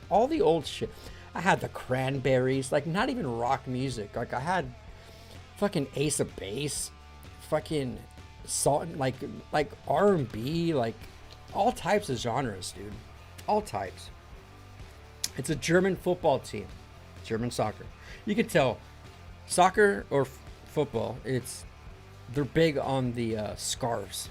all the old shit. I had the Cranberries, like not even rock music. Like I had fucking Ace of Base, fucking salt, like R&B, like all types of genres, dude. All types. It's a German football team, German soccer. You can tell, soccer or football, they're big on the scarves,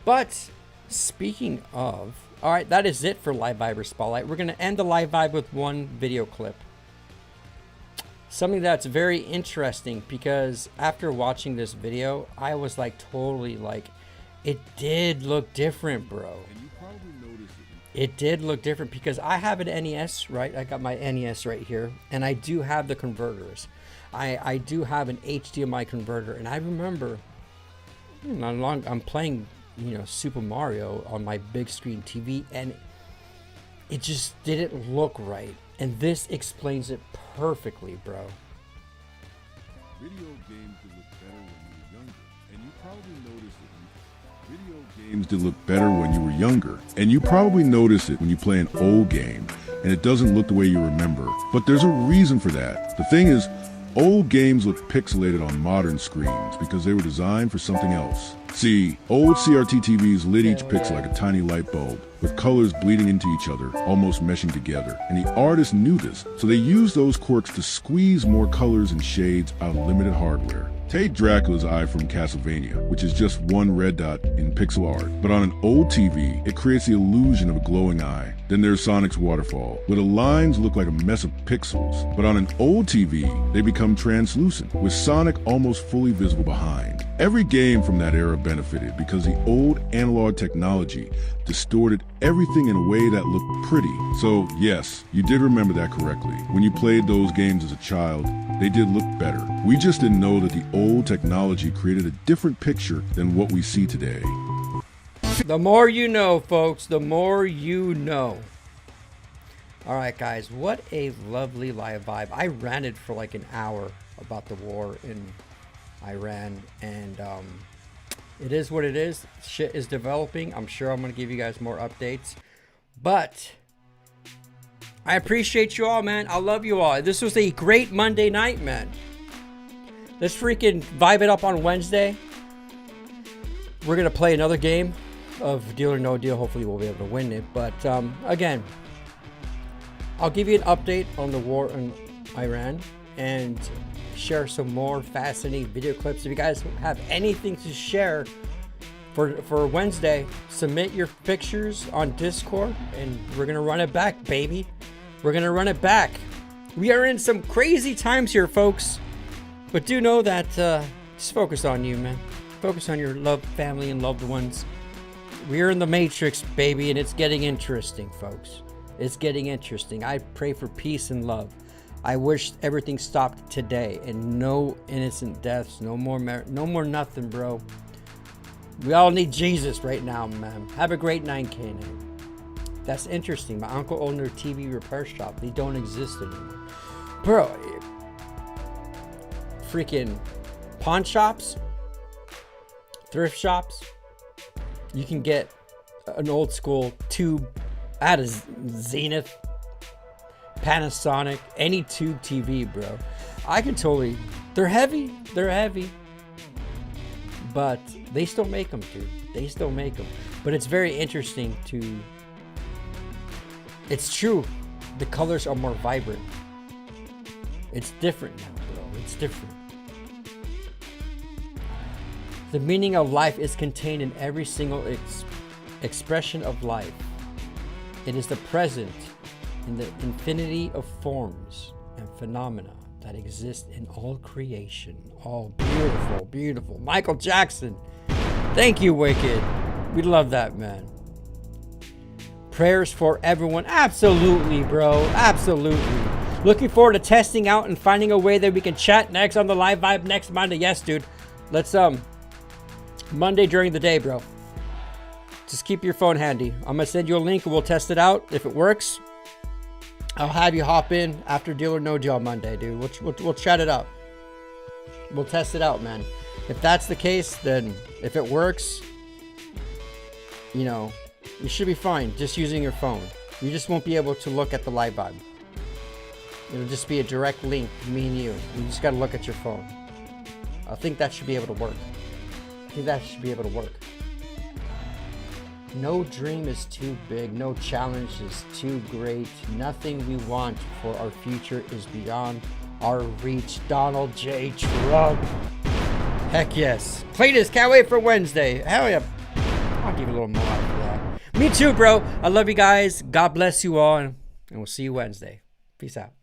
But speaking of, all right, that is it for Live Viber Spotlight. We're gonna end the live vibe with one video clip. Something that's very interesting, because after watching this video, I was like totally like, it did look different, bro. It did look different because I have an NES, right? I got my NES right here, and I do have the converters. I do have an HDMI converter, and I remember I'm playing, Super Mario on my big screen TV, and it just didn't look right. And this explains it perfectly, bro. Video games did look better when you were younger, and you probably noticed it. Video games did look better when you were younger, and you probably notice it when you play an old game, and it doesn't look the way you remember. But there's a reason for that. The thing is, old games look pixelated on modern screens because they were designed for something else. See, old CRT TVs lit each pixel like a tiny light bulb, with colors bleeding into each other, almost meshing together. And the artists knew this, so they used those quirks to squeeze more colors and shades out of limited hardware. Take Dracula's eye from Castlevania, which is just one red dot in pixel art. But on an old TV, it creates the illusion of a glowing eye. Then there's Sonic's waterfall, where the lines look like a mess of pixels. But on an old TV, they become translucent, with Sonic almost fully visible behind. Every game from that era benefited because the old analog technology distorted everything in a way that looked pretty. So yes, you did remember that correctly. When you played those games as a child, they did look better. We just didn't know that the old technology created a different picture than what we see today. The more you know, folks, the more you know. All right, guys, what a lovely live vibe. I ranted for like an hour about the war in Iran, and it is what it is. Shit is developing. I'm sure I'm going to give you guys more updates, but I appreciate you all, man. I love you all. This was a great Monday night, man. Let's freaking vibe it up on Wednesday. We're going to play another game of Deal or No Deal. Hopefully we'll be able to win it. But again, I'll give you an update on the war in Iran and share some more fascinating video clips. If you guys have anything to share for Wednesday, submit your pictures on Discord and we're going to run it back, baby. We're going to run it back. We are in some crazy times here, folks. But do know that just focus on you, man. Focus on your loved family and loved ones. We're in the Matrix, baby, and it's getting interesting, folks. It's getting interesting. I pray for peace and love. I wish everything stopped today and no innocent deaths, no more nothing, bro. We all need Jesus right now, man. Have a great night, K-Night. That's interesting. My uncle owned their TV repair shop. They don't exist anymore. Bro, freaking pawn shops, thrift shops, you can get an old school tube out of Zenith, Panasonic, any tube TV, bro. I can totally, they're heavy, but they still make them, dude. They still make them. But it's very interesting to, it's true, the colors are more vibrant. It's different now, bro. It's different. The meaning of life is contained in every single expression of life. It is the present in the infinity of forms and phenomena that exist in all creation. All beautiful, beautiful. Michael Jackson. Thank you, Wicked. We love that, man. Prayers for everyone. Absolutely, bro. Absolutely. Looking forward to testing out and finding a way that we can chat next on the live vibe next Monday. Yes, dude. Let's Monday during the day, bro. Just keep your phone handy. I'm gonna send you a link and we'll test it out. If it works, I'll have you hop in after Deal or No Deal on Monday, dude. We'll chat it up. We'll test it out, man. If that's the case, then if it works, you know, you should be fine just using your phone. You just won't be able to look at the live vibe. It'll just be a direct link, me and you. You just gotta look at your phone. I think that should be able to work. No dream is too big. No challenge is too great. Nothing we want for our future is beyond our reach. Donald J. Trump. Heck yes. Cletus, can't wait for Wednesday. Hell yeah. I'll give you a little more out for that. Me too, bro. I love you guys. God bless you all. And we'll see you Wednesday. Peace out.